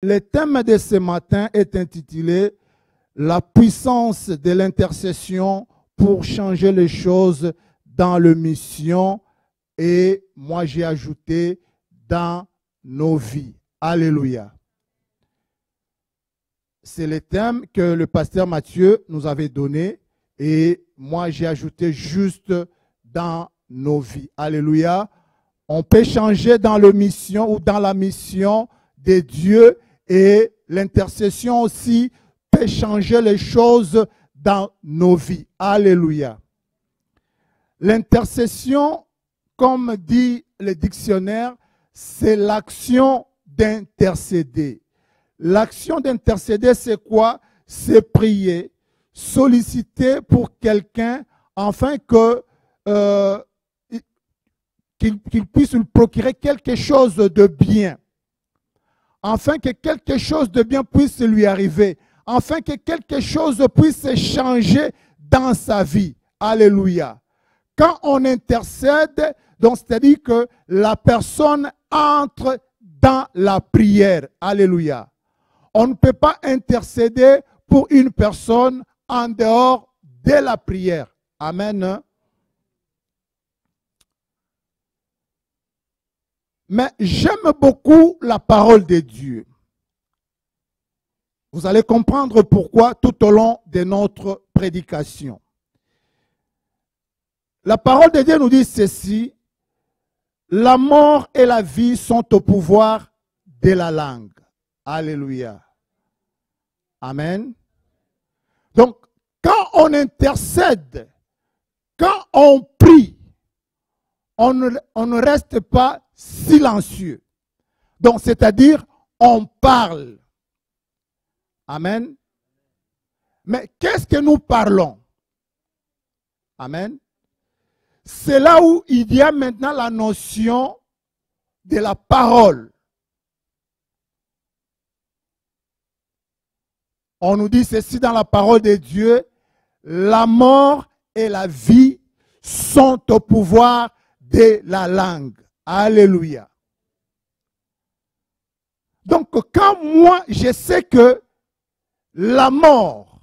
Le thème de ce matin est intitulé « La puissance de l'intercession pour changer les choses dans le mission » et moi j'ai ajouté « dans nos vies ». Alléluia. C'est le thème que le pasteur Mathieu nous avait donné et moi j'ai ajouté juste « dans nos vies ». Alléluia. On peut changer dans le mission ou dans la mission de Dieu et l'intercession aussi peut changer les choses dans nos vies. Alléluia. L'intercession, comme dit le dictionnaire, c'est l'action d'intercéder. L'action d'intercéder, c'est quoi? C'est prier, solliciter pour quelqu'un afin que qu'il puisse lui procurer quelque chose de bien, afin que quelque chose de bien puisse lui arriver, afin que quelque chose puisse changer dans sa vie. Alléluia. Quand on intercède, donc c'est-à-dire que la personne entre dans la prière. Alléluia. On ne peut pas intercéder pour une personne en dehors de la prière. Amen. Mais j'aime beaucoup la parole de Dieu. Vous allez comprendre pourquoi tout au long de notre prédication. La parole de Dieu nous dit ceci: la mort et la vie sont au pouvoir de la langue. Alléluia. Amen. Donc, quand on intercède, quand on prie, on ne reste pas silencieux. Donc, c'est-à-dire, on parle. Amen. Mais qu'est-ce que nous parlons? Amen. C'est là où il y a maintenant la notion de la parole. On nous dit ceci dans la parole de Dieu: la mort et la vie sont au pouvoir de la langue. Alléluia. Donc, quand moi, je sais que la mort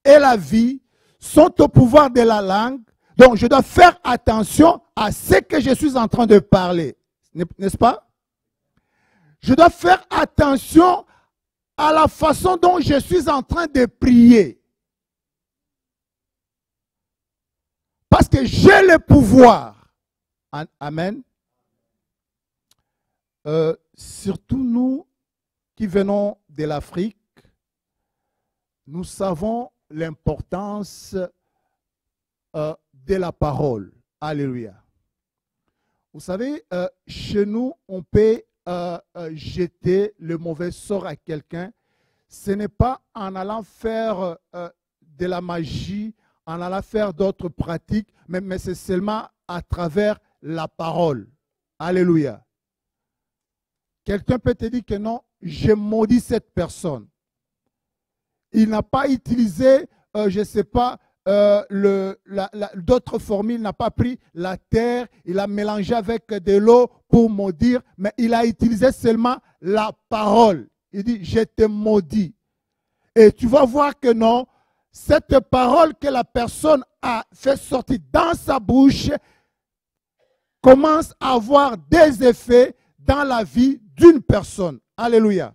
et la vie sont au pouvoir de la langue, donc je dois faire attention à ce que je suis en train de parler. N'est-ce pas? Je dois faire attention à la façon dont je suis en train de prier. Parce que j'ai le pouvoir. Amen. Surtout nous qui venons de l'Afrique, nous savons l'importance de la parole. Alléluia. Vous savez, chez nous, on peut jeter le mauvais sort à quelqu'un. Ce n'est pas en allant faire de la magie, en allant faire d'autres pratiques, mais c'est seulement à travers la parole. Alléluia. Quelqu'un peut te dire que non, je maudis cette personne. Il n'a pas utilisé, je ne sais pas, d'autres formules, il n'a pas pris la terre, il a mélangé avec de l'eau pour maudire, mais il a utilisé seulement la parole. Il dit, je te maudis. Et tu vas voir que non, cette parole que la personne a fait sortir dans sa bouche commence à avoir des effets dans la vie d'une personne. Alléluia.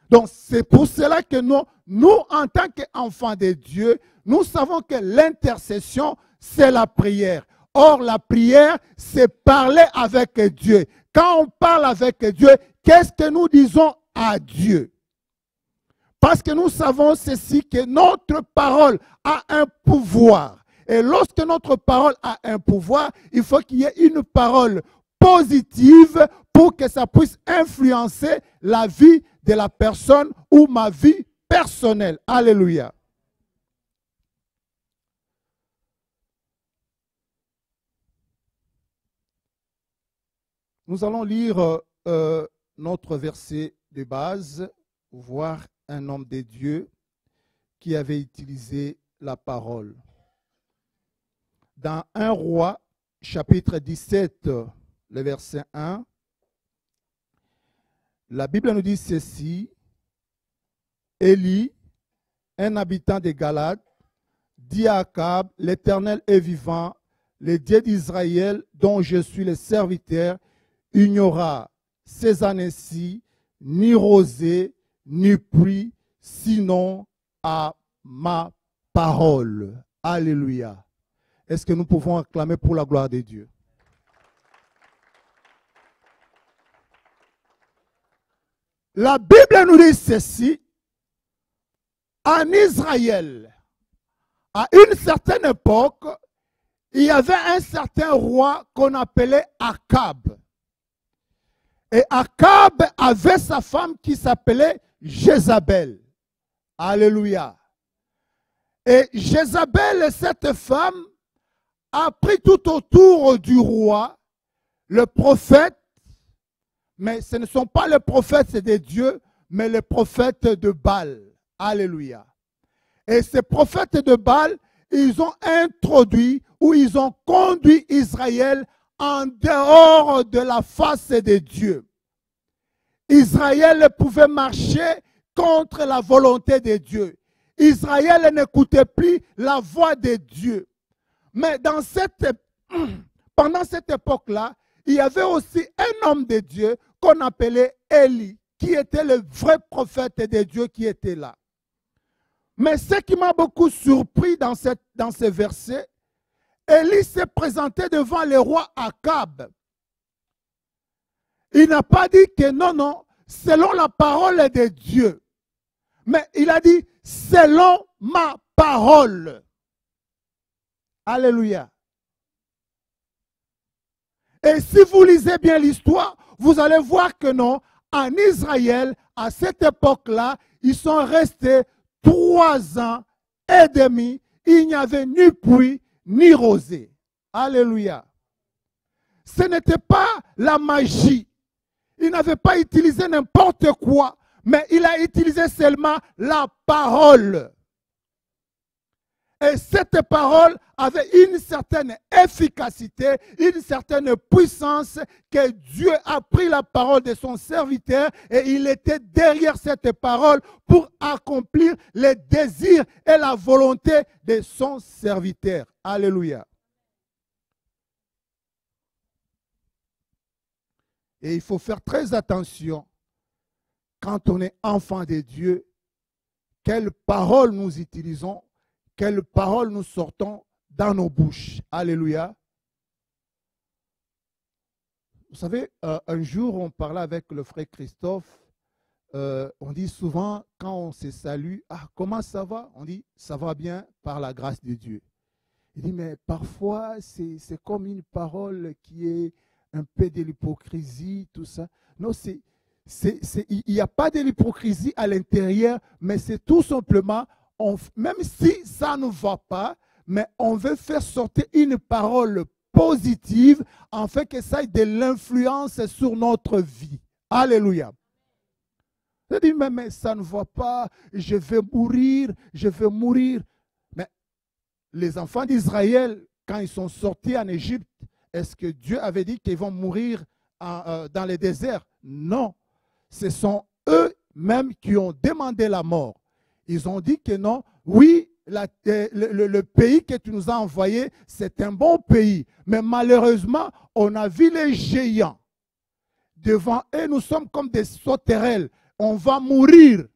Donc, c'est pour cela que nous, en tant qu'enfants de Dieu, nous savons que l'intercession, c'est la prière. Or, la prière, c'est parler avec Dieu. Quand on parle avec Dieu, qu'est-ce que nous disons à Dieu? Parce que nous savons ceci, que notre parole a un pouvoir. Et lorsque notre parole a un pouvoir, il faut qu'il y ait une parole positive pour que ça puisse influencer la vie de la personne ou ma vie personnelle. Alléluia. Nous allons lire notre verset de base, voir un homme de Dieu qui avait utilisé la parole. Dans 1 Roi, chapitre 17, le verset 1, La Bible nous dit ceci. Élie, un habitant de Galade, dit à Akab, l'Éternel est vivant, le Dieu d'Israël, dont je suis le serviteur, il n'y aura ces années-ci ni rosée, ni pluie, sinon à ma parole. Alléluia. Est-ce que nous pouvons acclamer pour la gloire de Dieu? La Bible nous dit ceci. En Israël, à une certaine époque, il y avait un certain roi qu'on appelait Akab. Et Akab avait sa femme qui s'appelait Jézabel. Alléluia. Et Jézabel, cette femme, a pris tout autour du roi le prophète, mais ce ne sont pas les prophètes de Dieu, mais les prophètes de Baal. Alléluia. Et ces prophètes de Baal, ils ont introduit ou ils ont conduit Israël en dehors de la face de Dieu. Israël pouvait marcher contre la volonté de Dieu. Israël n'écoutait plus la voix de Dieu. Mais pendant cette époque-là, il y avait aussi un homme de Dieu qu'on appelait Élie, qui était le vrai prophète de Dieu qui était là. Mais ce qui m'a beaucoup surpris dans ce verset, Élie s'est présenté devant le roi Akab. Il n'a pas dit que non, selon la parole de Dieu. Mais il a dit, selon ma parole. Alléluia. Et si vous lisez bien l'histoire, vous allez voir que non, en Israël, à cette époque-là, ils sont restés 3 ans et demi. Il n'y avait ni pluie, ni rosée. Alléluia. Ce n'était pas la magie. Il n'avait pas utilisé n'importe quoi, mais il a utilisé seulement la parole. Et cette parole avait une certaine efficacité, une certaine puissance que Dieu a pris la parole de son serviteur et il était derrière cette parole pour accomplir les désirs et la volonté de son serviteur. Alléluia. Et il faut faire très attention quand on est enfant de Dieu, quelles paroles nous utilisons, quelles paroles nous sortons dans nos bouches. Alléluia. Vous savez, un jour, on parlait avec le frère Christophe. On dit souvent, quand on se salue, « Ah, comment ça va ?» On dit, « Ça va bien par la grâce de Dieu. » Il dit, mais parfois, c'est comme une parole qui est un peu de l'hypocrisie, tout ça. Non, il n'y a pas de l'hypocrisie à l'intérieur, mais c'est tout simplement, même si ça ne va pas, mais on veut faire sortir une parole positive, en fait que ça ait de l'influence sur notre vie. Alléluia. Je dis, mais ça ne va pas, je vais mourir, je vais mourir. Mais les enfants d'Israël, quand ils sont sortis en Égypte, est-ce que Dieu avait dit qu'ils vont mourir dans le désert? Non. Ce sont eux-mêmes qui ont demandé la mort. Ils ont dit que non, oui, le pays que tu nous as envoyé, c'est un bon pays. Mais malheureusement, on a vu les géants. Devant eux, nous sommes comme des sauterelles. On va mourir.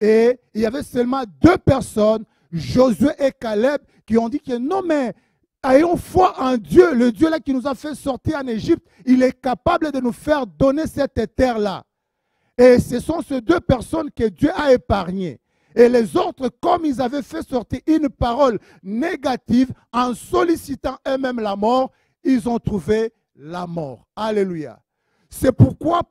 Et il y avait seulement 2 personnes, Josué et Caleb, qui ont dit que non, mais ayons foi en Dieu, le Dieu là qui nous a fait sortir en Égypte, il est capable de nous faire donner cette terre-là. Et ce sont ces 2 personnes que Dieu a épargnées. Et les autres, comme ils avaient fait sortir une parole négative en sollicitant eux-mêmes la mort, ils ont trouvé la mort. Alléluia. C'est pourquoi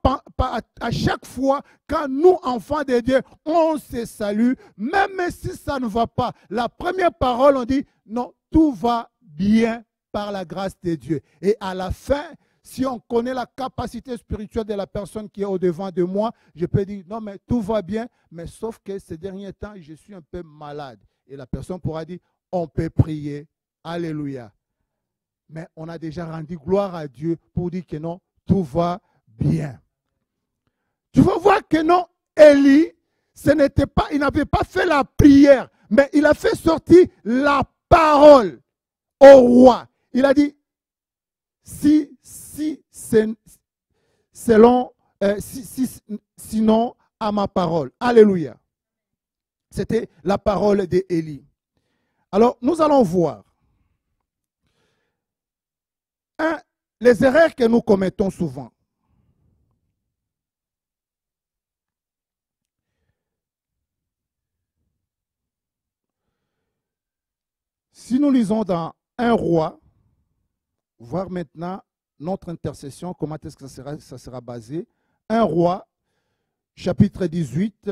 à chaque fois, quand nous, enfants de Dieu, on se salue, même si ça ne va pas, la première parole, on dit, non, tout va bien par la grâce de Dieu. Et à la fin, si on connaît la capacité spirituelle de la personne qui est au-devant de moi, je peux dire, non, mais tout va bien, mais sauf que ces derniers temps, je suis un peu malade. Et la personne pourra dire, on peut prier. Alléluia. Mais on a déjà rendu gloire à Dieu pour dire que non, tout va bien. Tu vas voir que non, Élie, il n'avait pas fait la prière, mais il a fait sortir la parole au roi. Il a dit, sinon à ma parole. Alléluia. C'était la parole d'Élie. Alors, nous allons voir. Les erreurs que nous commettons souvent. Si nous lisons dans un roi, voir maintenant notre intercession, comment est-ce que ça sera basé. Un roi, chapitre 18.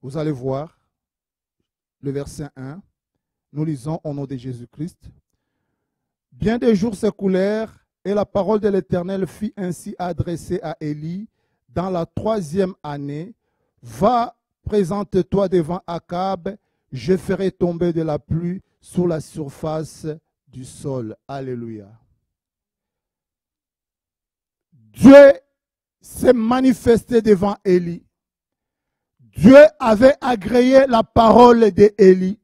Vous allez voir le verset 1. Nous lisons au nom de Jésus-Christ. Bien des jours s'écoulèrent et la parole de l'Éternel fut ainsi adressée à Élie dans la 3e année. Va, présente-toi devant Akab, je ferai tomber de la pluie sur la surface du sol. Alléluia. Dieu s'est manifesté devant Élie. Dieu avait agréé la parole d'Élie.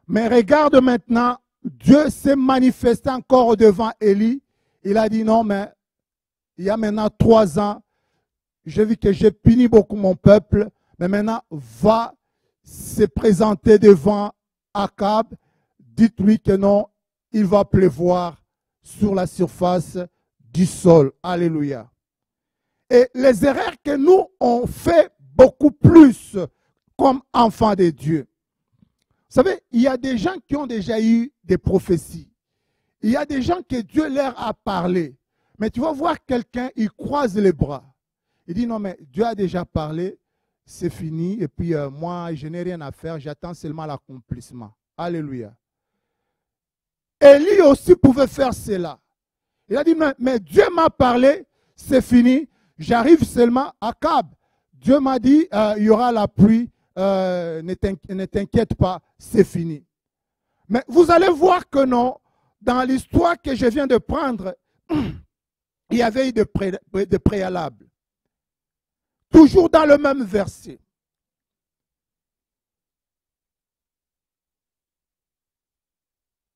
Mais regarde maintenant, Dieu s'est manifesté encore devant Élie. Il a dit non, mais il y a maintenant 3 ans, j'ai vu que j'ai puni beaucoup mon peuple, mais maintenant, va se présenter devant Akab. Dites-lui que non, il va pleuvoir sur la surface du sol. Alléluia. Et les erreurs que nous on fait beaucoup plus comme enfants de Dieu. Vous savez, il y a des gens qui ont déjà eu des prophéties. Il y a des gens que Dieu leur a parlé. Mais tu vas voir quelqu'un, il croise les bras. Il dit non, mais Dieu a déjà parlé, c'est fini. Et puis moi, je n'ai rien à faire, j'attends seulement l'accomplissement. Alléluia. Élie aussi pouvait faire cela. Il a dit, mais Dieu m'a parlé, c'est fini, j'arrive seulement à Akab. Dieu m'a dit, il y aura la pluie, ne t'inquiète pas, c'est fini. Mais vous allez voir que non, dans l'histoire que je viens de prendre, il y avait eu de préalables. Toujours dans le même verset.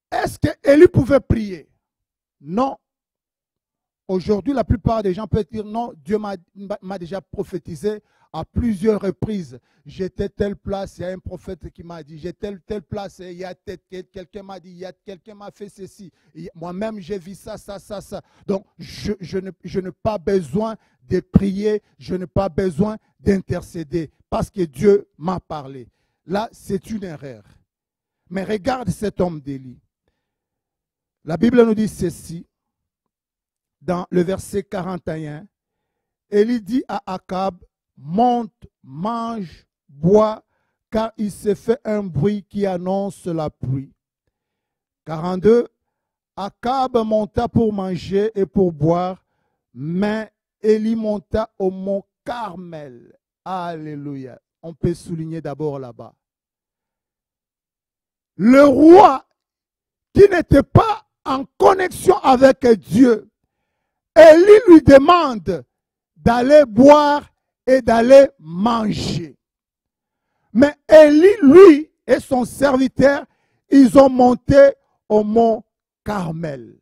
Est-ce qu'Élie pouvait prier? Non. Aujourd'hui, la plupart des gens peuvent dire non, Dieu m'a déjà prophétisé à plusieurs reprises. J'étais telle place, il y a un prophète qui m'a dit, j'étais telle place, il y a quelqu'un m'a dit, quelqu'un m'a fait ceci. Moi-même, j'ai vu ça. Donc, je n'ai pas besoin de prier, je n'ai pas besoin d'intercéder parce que Dieu m'a parlé. Là, c'est une erreur. Mais regarde cet homme d'Élie. La Bible nous dit ceci. Dans le verset 41, Élie dit à Akab, monte, mange, bois, car il s'est fait un bruit qui annonce la pluie. 42, Akab monta pour manger et pour boire, mais Élie monta au mont Carmel. Alléluia. On peut souligner d'abord là-bas. Le roi qui n'était pas en connexion avec Dieu, Élie lui demande d'aller boire et d'aller manger. Mais Élie, lui et son serviteur, ils ont monté au mont Carmel.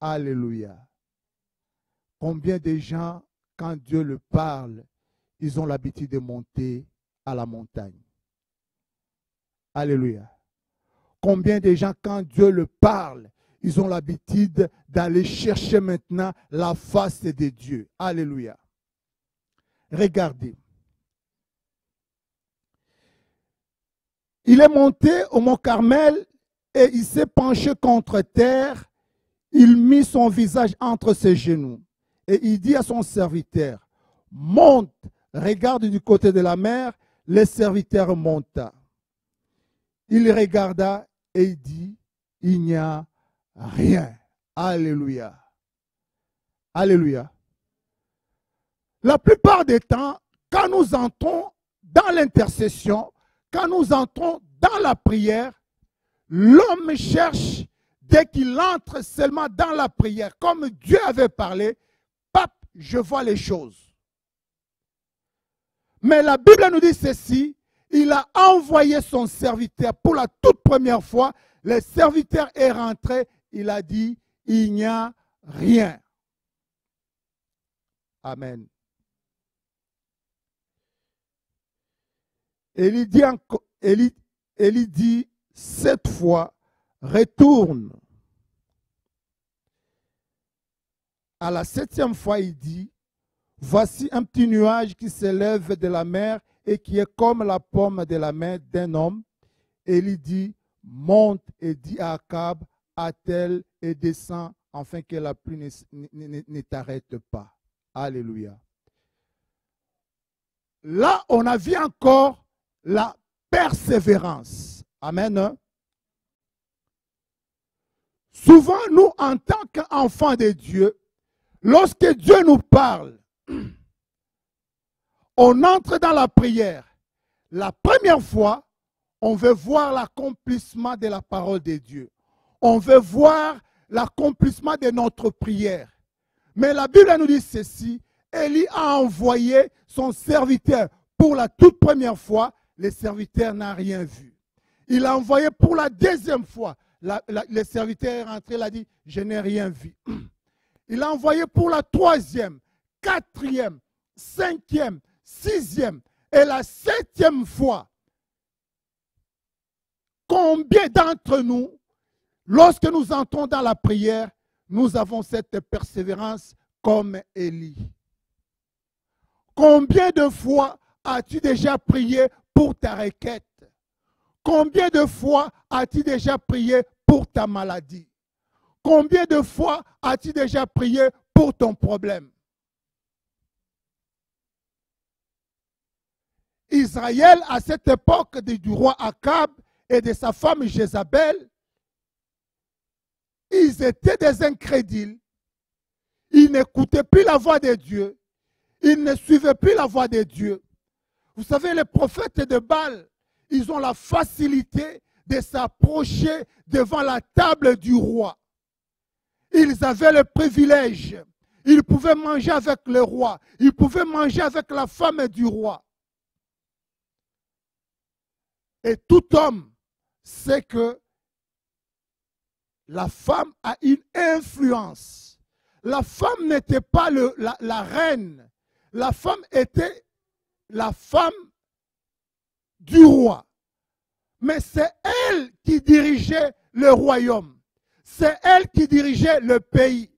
Alléluia. Combien de gens, quand Dieu le parle, ils ont l'habitude de monter à la montagne. Alléluia. Combien de gens, quand Dieu le parle, ils ont l'habitude d'aller chercher maintenant la face de Dieu. Alléluia. Regardez. Il est monté au mont Carmel et il s'est penché contre terre. Il mit son visage entre ses genoux. Et il dit à son serviteur, monte, regarde du côté de la mer. Le serviteur monta. Il regarda et il dit, il n'y a rien. Alléluia. Alléluia. La plupart des temps, quand nous entrons dans l'intercession, quand nous entrons dans la prière, l'homme cherche dès qu'il entre seulement dans la prière, comme Dieu avait parlé, pape, je vois les choses. Mais la Bible nous dit ceci, il a envoyé son serviteur pour la toute première fois. Le serviteur est rentré, il a dit, il n'y a rien. Amen. Élie dit cette fois, retourne. À la 7e fois, il dit, voici un petit nuage qui s'élève de la mer et qui est comme la paume de la main d'un homme. Élie dit, monte et dit à Akab, attelle et descend, afin que la pluie ne t'arrête pas. Alléluia. Là, on a vu encore la persévérance. Amen. Souvent, nous, en tant qu'enfants de Dieu, lorsque Dieu nous parle, on entre dans la prière. La première fois, on veut voir l'accomplissement de la parole de Dieu. On veut voir l'accomplissement de notre prière. Mais la Bible nous dit ceci, Élie a envoyé son serviteur pour la toute première fois, le serviteur n'a rien vu. Il a envoyé pour la deuxième fois, le serviteur est rentré, il a dit, je n'ai rien vu. Il a envoyé pour la troisième, quatrième, cinquième, sixième et la 7e fois. Combien d'entre nous, lorsque nous entrons dans la prière, nous avons cette persévérance comme Élie? Combien de fois as-tu déjà prié pour ta requête? Combien de fois as-tu déjà prié pour ta maladie? Combien de fois as-tu déjà prié pour ton problème? Israël, à cette époque du roi Akab et de sa femme Jézabel, ils étaient des incrédules. Ils n'écoutaient plus la voix de Dieu. Ils ne suivaient plus la voix de Dieu. Vous savez, les prophètes de Baal, ils ont la facilité de s'approcher devant la table du roi. Ils avaient le privilège. Ils pouvaient manger avec le roi. Ils pouvaient manger avec la femme du roi. Et tout homme sait que la femme a une influence. La femme n'était pas la reine. La femme était la femme du roi. Mais c'est elle qui dirigeait le royaume. C'est elle qui dirigeait le pays.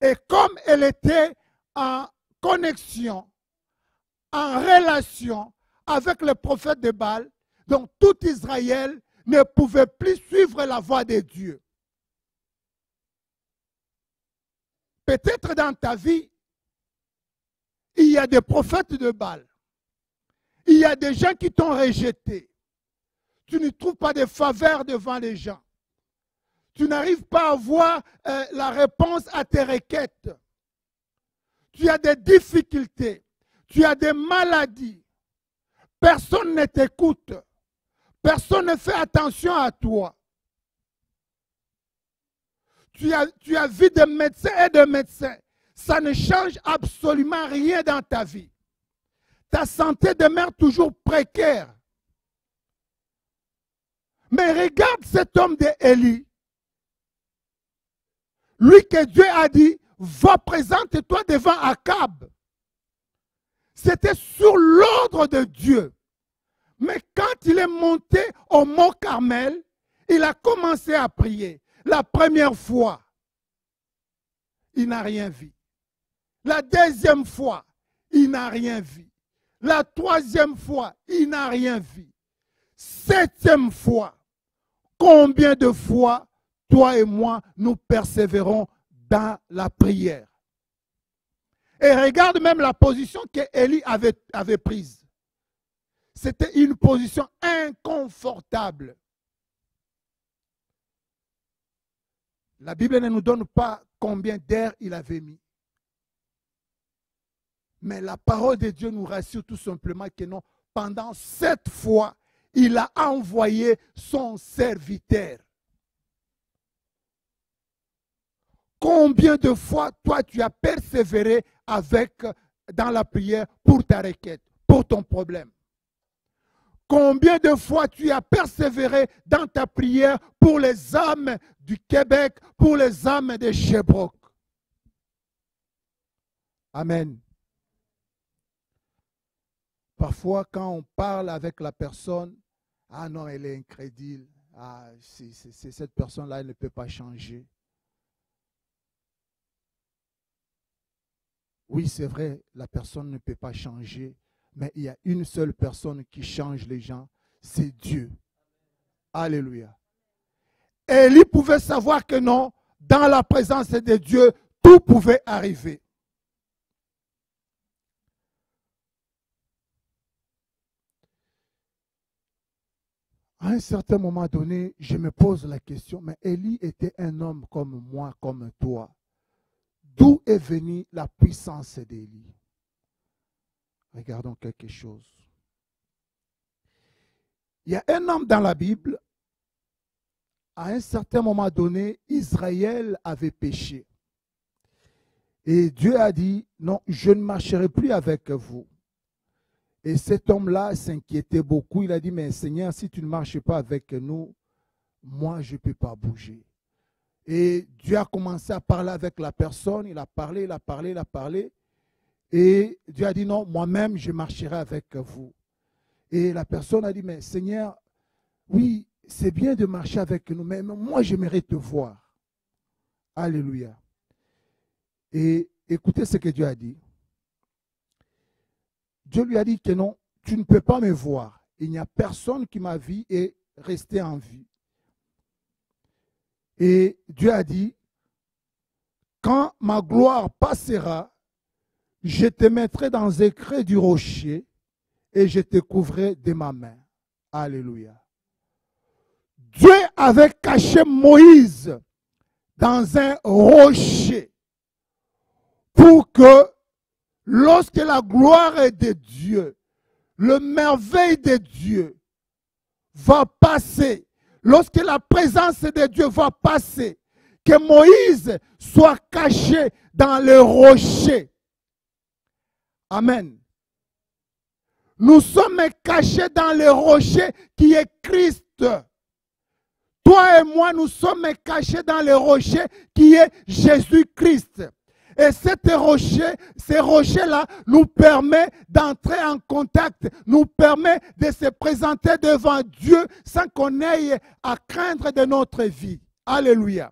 Et comme elle était en connexion, en relation avec le prophète de Baal, donc tout Israël ne pouvait plus suivre la voie de Dieu. Peut-être dans ta vie, il y a des prophètes de Baal. Il y a des gens qui t'ont rejeté. Tu ne trouves pas de faveur devant les gens. Tu n'arrives pas à voir la réponse à tes requêtes. Tu as des difficultés. Tu as des maladies. Personne ne t'écoute. Personne ne fait attention à toi. Tu as vu des médecins et des médecins. Ça ne change absolument rien dans ta vie. Ta santé demeure toujours précaire. Mais regarde cet homme d'Élie. Lui que Dieu a dit, va présente-toi devant Akab. C'était sur l'ordre de Dieu. Mais quand il est monté au mont Carmel, il a commencé à prier. La première fois, il n'a rien vu. La deuxième fois, il n'a rien vu. La troisième fois, il n'a rien vu. 7e fois, combien de fois, toi et moi, nous persévérons dans la prière? Et regarde même la position qu'Élie avait prise. C'était une position inconfortable. La Bible ne nous donne pas combien d'heures il avait mis. Mais la parole de Dieu nous rassure tout simplement que non, pendant 7 fois, il a envoyé son serviteur. Combien de fois, toi, tu as persévéré dans la prière pour ta requête, pour ton problème? Combien de fois tu as persévéré dans ta prière pour les âmes du Québec, pour les âmes de Sherbrooke? Amen. Parfois, quand on parle avec la personne, ah non, elle est incrédule. Ah, cette personne-là, elle ne peut pas changer. Oui, c'est vrai, la personne ne peut pas changer, mais il y a une seule personne qui change les gens, c'est Dieu. Alléluia. Élie pouvait savoir que non, dans la présence de Dieu, tout pouvait arriver. À un certain moment donné, je me pose la question, mais Élie était un homme comme moi, comme toi. D'où est venue la puissance d'Élie? Regardons quelque chose. Il y a un homme dans la Bible, à un certain moment donné, Israël avait péché. Et Dieu a dit, non, je ne marcherai plus avec vous. Et cet homme-là s'inquiétait beaucoup. Il a dit, mais Seigneur, si tu ne marches pas avec nous, moi, je ne peux pas bouger. Et Dieu a commencé à parler avec la personne. Il a parlé, il a parlé, il a parlé. Et Dieu a dit, non, moi-même, je marcherai avec vous. Et la personne a dit, mais Seigneur, oui, c'est bien de marcher avec nous, mais moi, j'aimerais te voir. Alléluia. Et écoutez ce que Dieu a dit. Dieu lui a dit que non, tu ne peux pas me voir. Il n'y a personne qui m'a vu et resté en vie. Et Dieu a dit, quand ma gloire passera, je te mettrai dans un creux du rocher et je te couvrirai de ma main. Alléluia. Dieu avait caché Moïse dans un rocher pour que lorsque la gloire est de Dieu, le merveille de Dieu va passer, lorsque la présence de Dieu va passer, que Moïse soit caché dans le rocher. Amen. Nous sommes cachés dans le rocher qui est Christ. Toi et moi, nous sommes cachés dans le rocher qui est Jésus-Christ. Et ces rochers-là nous permettent d'entrer en contact, nous permettent de se présenter devant Dieu sans qu'on ait à craindre de notre vie. Alléluia.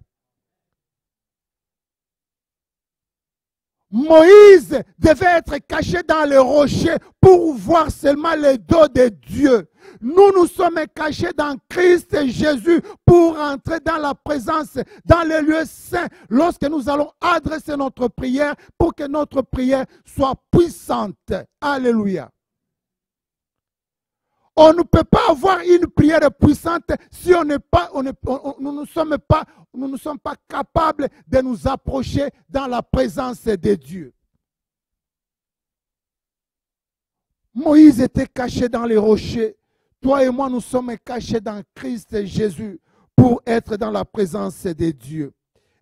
Moïse devait être caché dans le rocher pour voir seulement le dos de Dieu. Nous, nous sommes cachés dans Christ Jésus pour entrer dans la présence, dans le lieu saint, lorsque nous allons adresser notre prière pour que notre prière soit puissante. Alléluia. On ne peut pas avoir une prière puissante si nous ne sommes pas capables de nous approcher dans la présence de Dieu. Moïse était caché dans les rochers. Toi et moi, nous sommes cachés dans Christ Jésus pour être dans la présence de Dieu.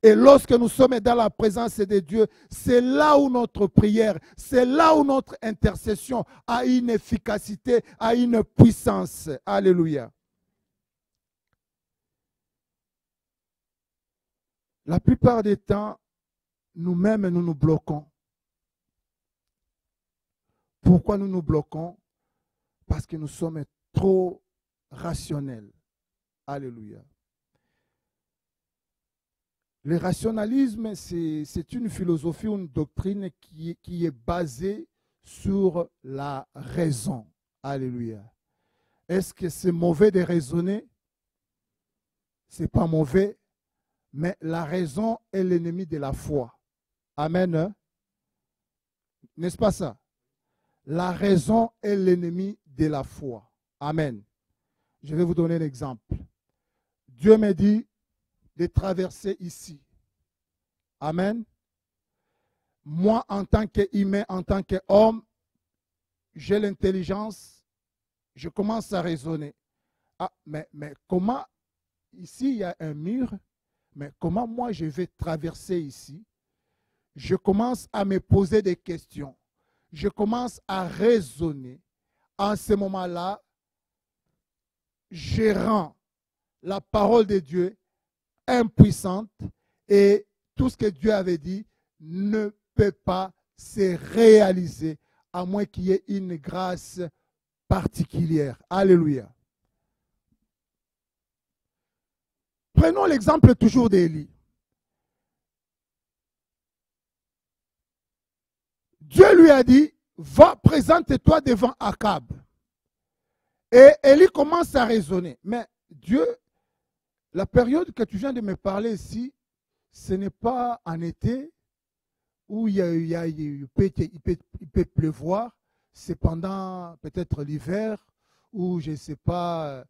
Et lorsque nous sommes dans la présence de Dieu, c'est là où notre prière, c'est là où notre intercession a une efficacité, a une puissance. Alléluia. La plupart des temps, nous-mêmes, nous nous bloquons. Pourquoi nous nous bloquons? Parce que nous sommes trop rationnels. Alléluia. Le rationalisme, c'est une philosophie ou une doctrine qui est basée sur la raison. Alléluia. Est-ce que c'est mauvais de raisonner? Ce n'est pas mauvais, mais la raison est l'ennemi de la foi. Amen. N'est-ce pas ça? La raison est l'ennemi de la foi. Amen. Je vais vous donner un exemple. Dieu me dit de traverser ici. Amen. Moi, en tant qu'humain, en tant qu'homme, j'ai l'intelligence, je commence à raisonner. Ah, mais comment, ici, il y a un mur, mais comment moi je vais traverser ici? Je commence à me poser des questions. Je commence à raisonner. En ce moment-là, je rends la parole de Dieu impuissante et tout ce que Dieu avait dit ne peut pas se réaliser à moins qu'il y ait une grâce particulière. Alléluia. Prenons l'exemple toujours d'Élie. Dieu lui a dit, va, présente-toi devant Akab. Et Élie commence à raisonner. Mais Dieu, la période que tu viens de me parler ici, ce n'est pas en été où il peut pleuvoir. C'est pendant peut-être l'hiver ou je ne sais pas,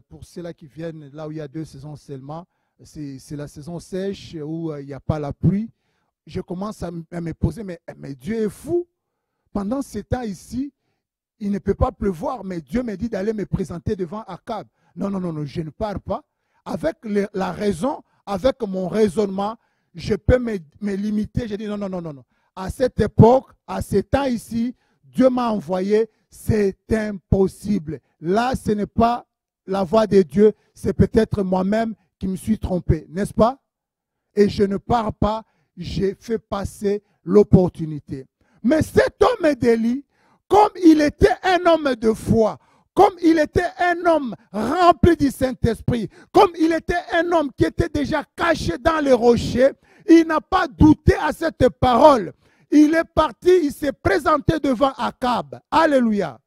pour ceux-là qui viennent là où il y a 2 saisons seulement, c'est la saison sèche où il n'y a pas la pluie. Je commence à me poser, mais Dieu est fou. Pendant ces temps ici, il ne peut pas pleuvoir, mais Dieu me dit d'aller me présenter devant Akab. Non, non, non, non, je ne pars pas. Avec la raison, avec mon raisonnement, je peux me limiter. Je dis non, non, non, non, non. À cette époque, à ces temps ici, Dieu m'a envoyé, c'est impossible. Là, ce n'est pas la voix de Dieu, c'est peut-être moi-même qui me suis trompé, n'est-ce pas? Et je ne pars pas, j'ai fait passer l'opportunité. Mais cet homme d'Élie, comme il était un homme de foi, comme il était un homme rempli du Saint-Esprit, comme il était un homme qui était déjà caché dans les rochers, il n'a pas douté à cette parole. Il est parti, il s'est présenté devant Akab. Alléluia.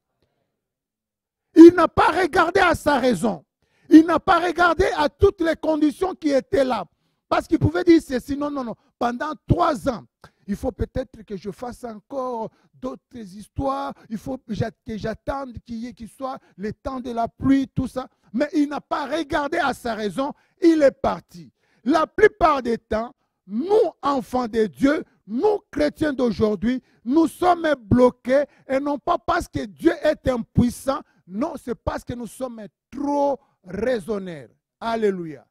Il n'a pas regardé à sa raison. Il n'a pas regardé à toutes les conditions qui étaient là. Parce qu'il pouvait dire ceci, non, non, non. Pendant 3 ans, il faut peut-être que je fasse encore d'autres histoires. Il faut que j'attende qu'il soit le temps de la pluie, tout ça. Mais il n'a pas regardé à sa raison. Il est parti. La plupart des temps, nous, enfants de Dieu, nous, chrétiens d'aujourd'hui, nous sommes bloqués et non pas parce que Dieu est impuissant, non, c'est parce que nous sommes trop raisonnaires. Alléluia.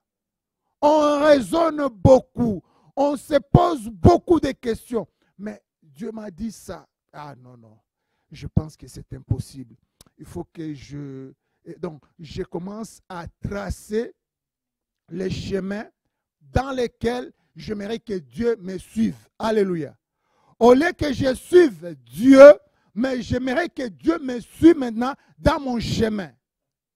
On raisonne beaucoup, on se pose beaucoup de questions. Mais Dieu m'a dit ça. Ah non, non, je pense que c'est impossible. Il faut que je... Donc, je commence à tracer les chemins dans lesquels j'aimerais que Dieu me suive. Alléluia. Au lieu que je suive Dieu, mais j'aimerais que Dieu me suive maintenant dans mon chemin.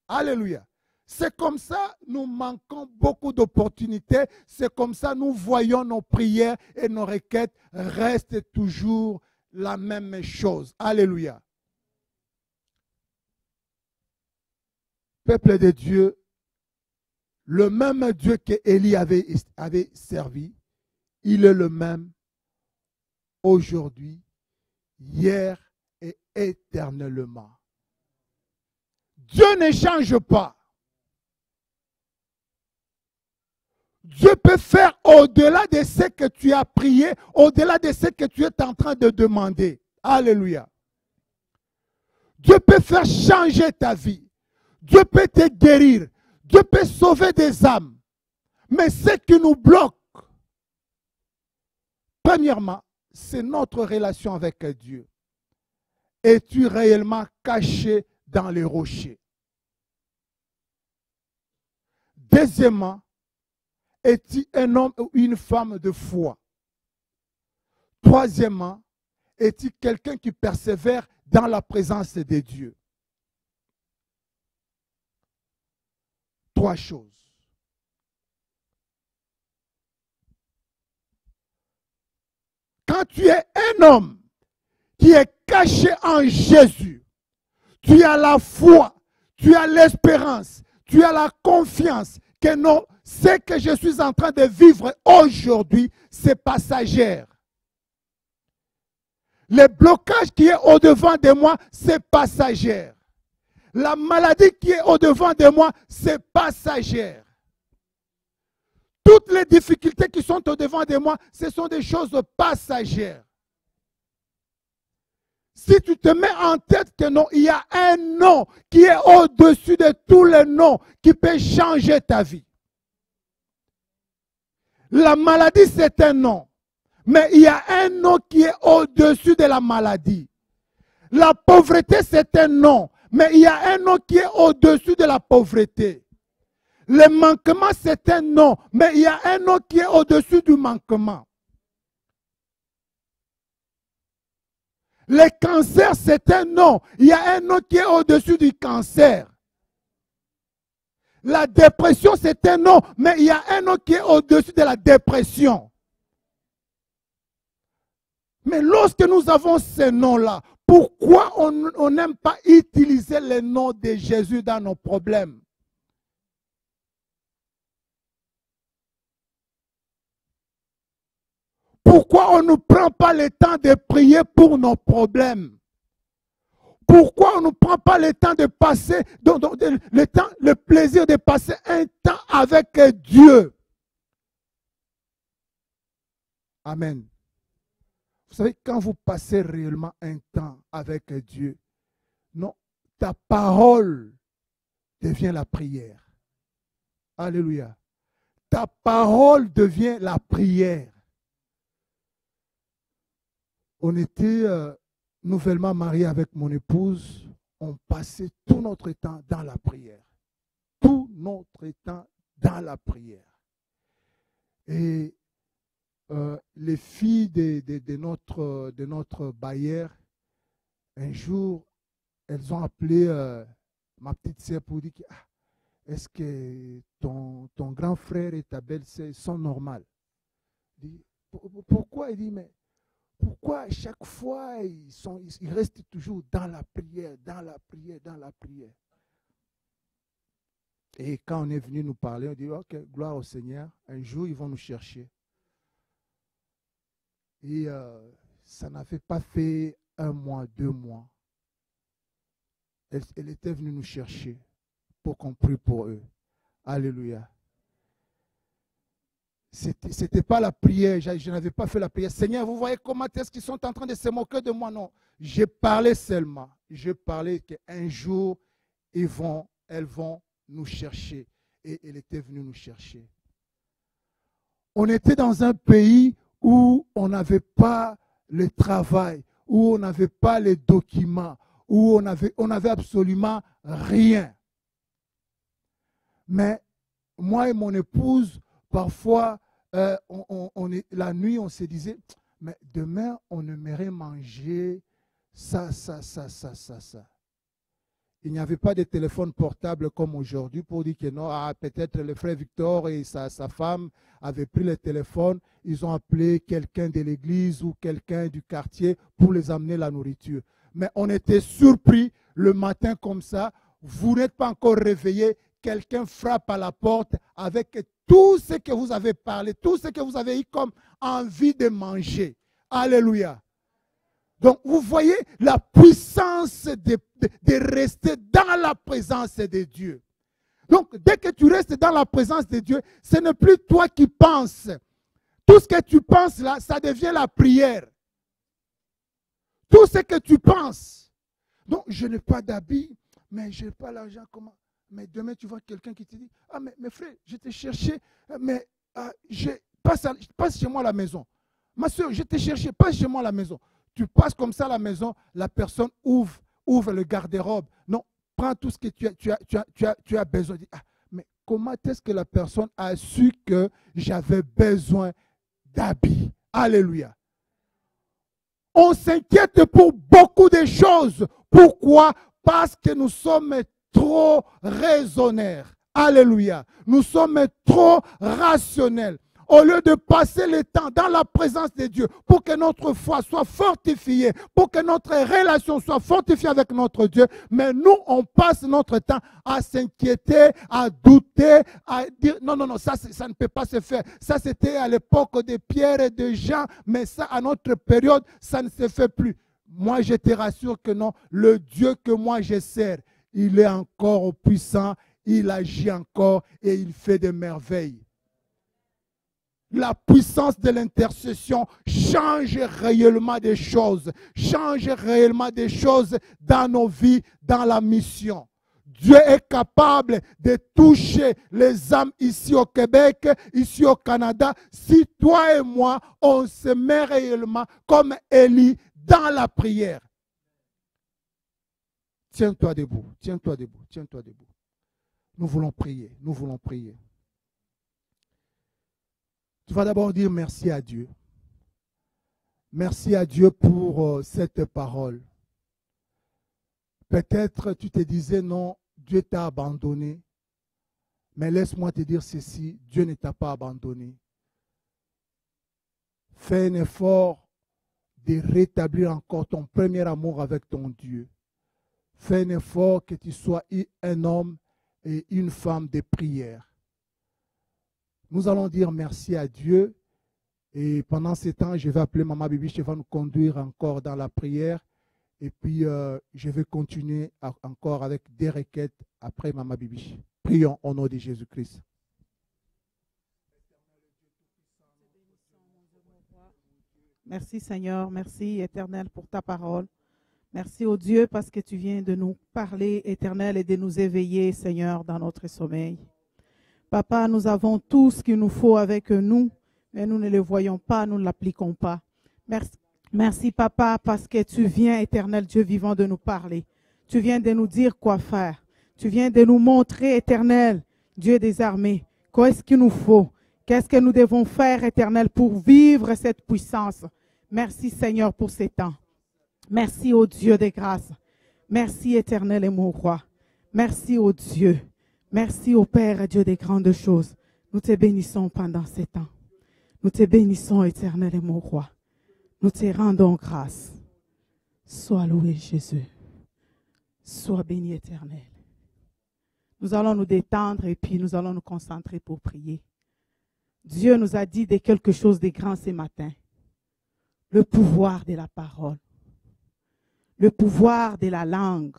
Alléluia. C'est comme ça nous manquons beaucoup d'opportunités. C'est comme ça nous voyons nos prières et nos requêtes restent toujours la même chose. Alléluia. Peuple de Dieu, le même Dieu que Élie avait servi, il est le même aujourd'hui, hier et éternellement. Dieu ne change pas. Dieu peut faire au-delà de ce que tu as prié, au-delà de ce que tu es en train de demander. Alléluia. Dieu peut faire changer ta vie. Dieu peut te guérir. Dieu peut sauver des âmes. Mais ce qui nous bloque, premièrement, c'est notre relation avec Dieu. Es-tu réellement caché dans les rochers? Deuxièmement, es-tu un homme ou une femme de foi? Troisièmement, es-tu quelqu'un qui persévère dans la présence de Dieu? 3 choses. Quand tu es un homme qui est caché en Jésus, tu as la foi, tu as l'espérance, tu as la confiance que non, ce que je suis en train de vivre aujourd'hui, c'est passager. Le blocage qui est au-devant de moi, c'est passager. La maladie qui est au-devant de moi, c'est passager. Toutes les difficultés qui sont au-devant de moi, ce sont des choses passagères. Si tu te mets en tête que non, il y a un nom qui est au-dessus de tous les noms qui peut changer ta vie. La maladie, c'est un nom. Mais il y a un nom qui est au-dessus de la maladie. La pauvreté, c'est un nom. Mais il y a un nom qui est au-dessus de la pauvreté. Le manquement, c'est un nom. Mais il y a un nom qui est au-dessus du manquement. Le cancer, c'est un nom. Il y a un nom qui est au-dessus du cancer. La dépression, c'est un nom. Mais il y a un nom qui est au-dessus de la dépression. Mais lorsque nous avons ces noms-là, pourquoi on n'aime pas utiliser le nom de Jésus dans nos problèmes? Pourquoi on ne prend pas le temps de prier pour nos problèmes? Pourquoi on ne prend pas le temps de passer, le plaisir de passer un temps avec Dieu? Amen. Vous savez, quand vous passez réellement un temps avec Dieu, non, ta parole devient la prière. Alléluia. Ta parole devient la prière. On était nouvellement mariés avec mon épouse. On passait tout notre temps dans la prière. Tout notre temps dans la prière. Et les filles de notre bailleur, un jour, elles ont appelé ma petite sœur pour dire est-ce que ton grand frère et ta belle-sœur sont normales? Pourquoi? Il dit, mais pourquoi à chaque fois ils restent toujours dans la prière, dans la prière, dans la prière? Et quand on est venu nous parler, on dit, ok, gloire au Seigneur, un jour ils vont nous chercher. Et ça n'avait pas fait 1 mois, 2 mois. Elle était venue nous chercher pour qu'on prie pour eux. Alléluia. Ce n'était pas la prière, je n'avais pas fait la prière. Seigneur, vous voyez comment est-ce qu'ils sont en train de se moquer de moi? Non, j'ai parlé seulement. Je parlais qu'un jour, elles vont nous chercher. Et elle était venue nous chercher. On était dans un pays où on n'avait pas le travail, où on n'avait pas les documents, où on avait absolument rien. Mais moi et mon épouse, parfois, la nuit, on se disait, mais demain, on aimerait manger ça. Il n'y avait pas de téléphone portable comme aujourd'hui pour dire que non, peut-être le frère Victor et sa femme avaient pris le téléphone, ils ont appelé quelqu'un de l'église ou quelqu'un du quartier pour les amener la nourriture. Mais on était surpris le matin comme ça, vous n'êtes pas encore réveillé, quelqu'un frappe à la porte avec tout ce que vous avez parlé, tout ce que vous avez eu comme envie de manger. Alléluia. Donc, vous voyez la puissance de rester dans la présence de Dieu. Donc, dès que tu restes dans la présence de Dieu, ce n'est plus toi qui penses. Tout ce que tu penses là, ça devient la prière. Tout ce que tu penses. Donc, je n'ai pas d'habit, mais je n'ai pas l'argent. Comment? Mais demain, tu vois quelqu'un qui te dit, ah, mais frère, je t'ai cherché, mais passe chez moi à la maison. Ma soeur, je t'ai cherché, passe chez moi à la maison. Tu passes comme ça à la maison, la personne ouvre le garde-robe. Non, prends tout ce que tu as besoin. Dis, mais comment est-ce que la personne a su que j'avais besoin d'habits? Alléluia. On s'inquiète pour beaucoup de choses. Pourquoi? Parce que nous sommes trop raisonnaires. Alléluia. Nous sommes trop rationnels. Au lieu de passer le temps dans la présence de Dieu pour que notre foi soit fortifiée, pour que notre relation soit fortifiée avec notre Dieu, mais nous, on passe notre temps à s'inquiéter, à douter, à dire non, ça ne peut pas se faire. Ça, c'était à l'époque de Pierre et de Jean, mais ça, à notre période, ça ne se fait plus. Moi, je te rassure que non, le Dieu que moi je sers, il est encore puissant, il agit encore et il fait des merveilles. La puissance de l'intercession change réellement des choses. Change réellement des choses dans nos vies, dans la mission. Dieu est capable de toucher les âmes ici au Québec, ici au Canada, si toi et moi, on se met réellement comme Élie dans la prière. Tiens-toi debout, tiens-toi debout, tiens-toi debout. Nous voulons prier, nous voulons prier. Tu vas d'abord dire merci à Dieu. Merci à Dieu pour cette parole. Peut-être tu te disais non, Dieu t'a abandonné. Mais laisse-moi te dire ceci, Dieu ne t'a pas abandonné. Fais un effort de rétablir encore ton premier amour avec ton Dieu. Fais un effort que tu sois un homme et une femme de prière. Nous allons dire merci à Dieu. Et pendant ce temps, je vais appeler Maman Bibi, je vais nous conduire encore dans la prière. Et puis, je vais continuer encore avec des requêtes après Maman Bibi. Prions au nom de Jésus-Christ. Merci Seigneur, merci Éternel pour ta parole. Merci au Dieu parce que tu viens de nous parler, Éternel, et de nous éveiller, Seigneur, dans notre sommeil. Papa, nous avons tout ce qu'il nous faut avec nous, mais nous ne le voyons pas, nous ne l'appliquons pas. Merci Papa parce que tu viens, Éternel Dieu vivant, de nous parler. Tu viens de nous dire quoi faire. Tu viens de nous montrer, Éternel Dieu des armées, qu'est-ce qu'il nous faut. Qu'est-ce que nous devons faire, Éternel, pour vivre cette puissance. Merci Seigneur pour ces temps. Merci au Dieu des grâces. Merci Éternel et mon roi. Merci au Dieu. Merci au Père Dieu des grandes choses. Nous te bénissons pendant ces temps. Nous te bénissons Éternel et mon roi. Nous te rendons grâce. Sois loué Jésus. Sois béni Éternel. Nous allons nous détendre et puis nous allons nous concentrer pour prier. Dieu nous a dit de quelque chose de grand ce matin. Le pouvoir de la parole. Le pouvoir de la langue.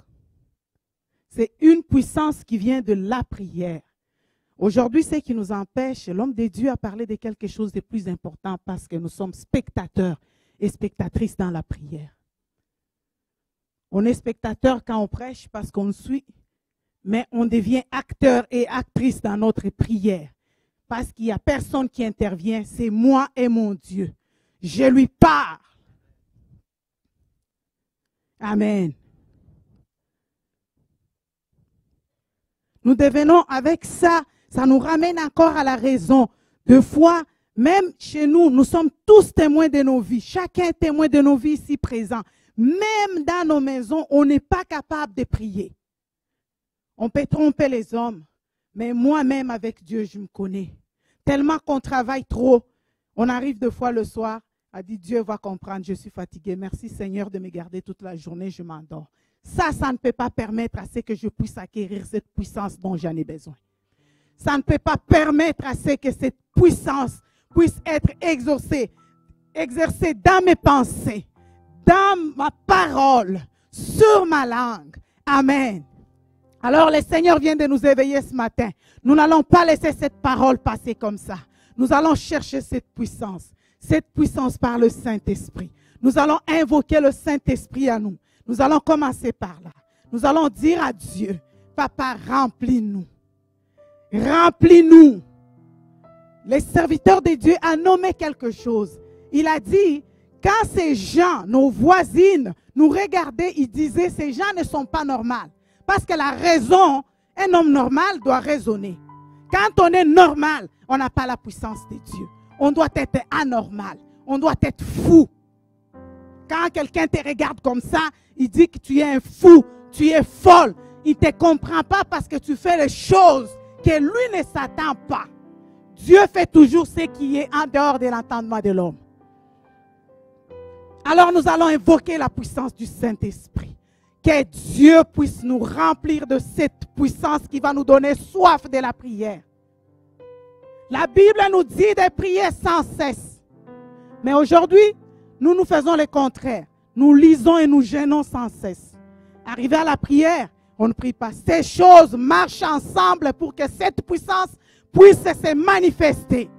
C'est une puissance qui vient de la prière. Aujourd'hui, ce qui nous empêche, l'homme de Dieu a parlé de quelque chose de plus important parce que nous sommes spectateurs et spectatrices dans la prière. On est spectateur quand on prêche parce qu'on suit, mais on devient acteur et actrice dans notre prière. Parce qu'il n'y a personne qui intervient, c'est moi et mon Dieu. Je lui parle. Amen. Nous devenons avec ça, ça nous ramène encore à la raison. Deux fois, même chez nous, nous sommes tous témoins de nos vies. Chacun est témoin de nos vies ici présents. Même dans nos maisons, on n'est pas capable de prier. On peut tromper les hommes. Mais moi-même, avec Dieu, je me connais. Tellement qu'on travaille trop, on arrive deux fois le soir, a dit Dieu va comprendre, je suis fatigué. Merci Seigneur de me garder toute la journée, je m'endors. Ça ne peut pas permettre à ce que je puisse acquérir cette puissance dont j'en ai besoin. Ça ne peut pas permettre à ce que cette puissance puisse être exercée dans mes pensées, dans ma parole, sur ma langue. Amen. Alors le Seigneur vient de nous éveiller ce matin. Nous n'allons pas laisser cette parole passer comme ça. Nous allons chercher cette puissance par le Saint-Esprit. Nous allons invoquer le Saint-Esprit à nous. Nous allons commencer par là. Nous allons dire à Dieu, Papa, remplis-nous. Remplis-nous. Les serviteurs de Dieu a nommé quelque chose. Il a dit, quand ces gens, nos voisines, nous regardaient, ils disaient, ces gens ne sont pas normaux. Parce que la raison, un homme normal doit raisonner. Quand on est normal, on n'a pas la puissance de Dieu. On doit être anormal. On doit être fou. Quand quelqu'un te regarde comme ça, il dit que tu es un fou, tu es folle. Il ne te comprend pas parce que tu fais les choses que lui ne s'attend pas. Dieu fait toujours ce qui est en dehors de l'entendement de l'homme. Alors nous allons invoquer la puissance du Saint-Esprit. Que Dieu puisse nous remplir de cette puissance qui va nous donner soif de la prière. La Bible nous dit de prier sans cesse. Mais aujourd'hui, nous faisons le contraire. Nous lisons et nous gênons sans cesse. Arrivé à la prière, on ne prie pas. Ces choses marchent ensemble pour que cette puissance puisse se manifester.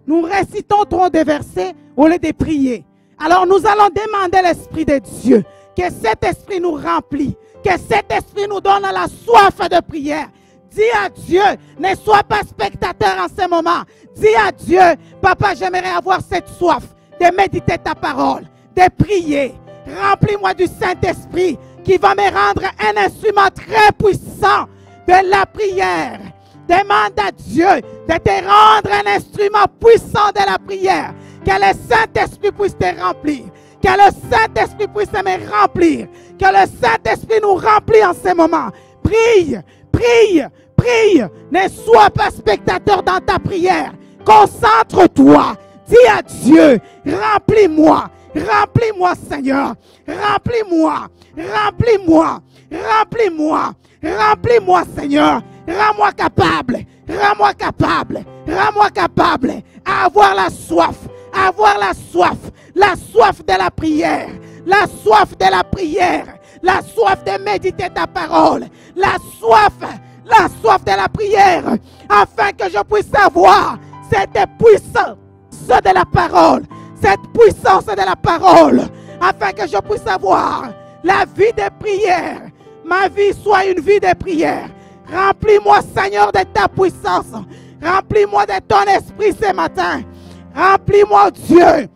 Nous récitons trop de versets au lieu de prier. Alors nous allons demander l'Esprit de Dieu. Que cet esprit nous remplit. Que cet esprit nous donne la soif de prière. Dis à Dieu, ne sois pas spectateur en ce moment. Dis à Dieu, papa, j'aimerais avoir cette soif de méditer ta parole, de prier. Remplis-moi du Saint-Esprit qui va me rendre un instrument très puissant de la prière. Demande à Dieu de te rendre un instrument puissant de la prière. Que le Saint-Esprit puisse te remplir. Que le Saint-Esprit puisse me remplir. Que le Saint-Esprit nous remplit en ce moment. Prie, prie, prie. Ne sois pas spectateur dans ta prière. Concentre-toi. Dis à Dieu, remplis-moi. Remplis-moi, Seigneur. Remplis-moi. Remplis-moi. Remplis-moi. Remplis-moi, Seigneur. Rends-moi capable. Rends-moi capable. Rends-moi capable à avoir la soif. À avoir la soif. La soif de la prière. La soif de la prière. La soif de méditer ta parole. La soif de la prière. Afin que je puisse avoir cette puissance de la parole. Cette puissance de la parole. Afin que je puisse avoir la vie de prière. Ma vie soit une vie de prière. Remplis-moi, Seigneur, de ta puissance. Remplis-moi de ton esprit ce matin. Remplis-moi, Dieu.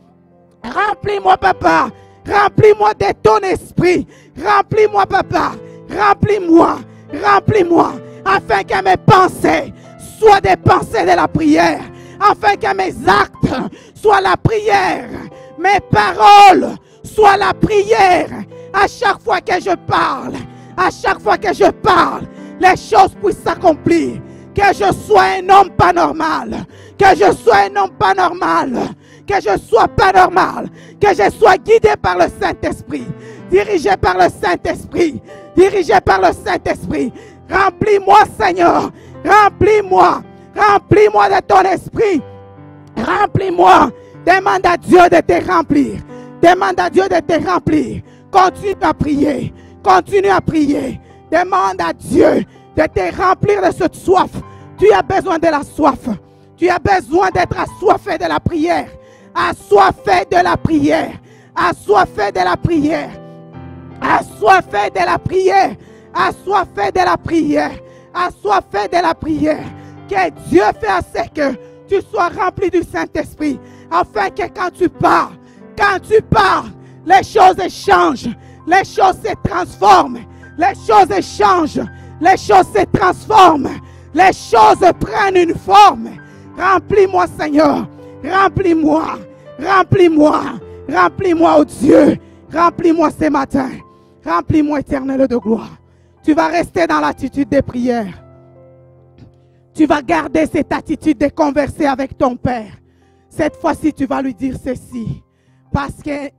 Remplis-moi, Papa. Remplis-moi de ton esprit. Remplis-moi, Papa. Remplis-moi. Remplis-moi. Afin que mes pensées soient des pensées de la prière. Afin que mes actes soient la prière. Mes paroles soient la prière. À chaque fois que je parle. À chaque fois que je parle. Les choses puissent s'accomplir. Que je sois un homme pas normal. Que je sois un homme pas normal. Que je sois pas normal. Que je sois guidé par le Saint-Esprit. Dirigé par le Saint-Esprit. Dirigé par le Saint-Esprit. Remplis-moi, Seigneur. Remplis-moi. Remplis-moi de ton esprit. Remplis-moi. Demande à Dieu de te remplir. Demande à Dieu de te remplir. Continue à prier. Continue à prier. Demande à Dieu de te remplir de cette soif. Tu as besoin de la soif. Tu as besoin d'être assoiffé de la prière. Assoiffé de la prière. Assoiffé de la prière. Assoiffé de la prière. Assoiffé de la prière. Assoiffé de la prière. Que Dieu fasse que tu sois rempli du Saint-Esprit. Afin que quand tu parles, les choses changent. Les choses se transforment. Les choses changent. Les choses se transforment. Les choses prennent une forme. Remplis-moi, Seigneur. Remplis-moi. Remplis-moi. Remplis-moi, oh Dieu. Remplis-moi ce matin. Remplis-moi, Éternel de gloire. Tu vas rester dans l'attitude de prière. Tu vas garder cette attitude de converser avec ton Père. Cette fois-ci, tu vas lui dire ceci. Parce que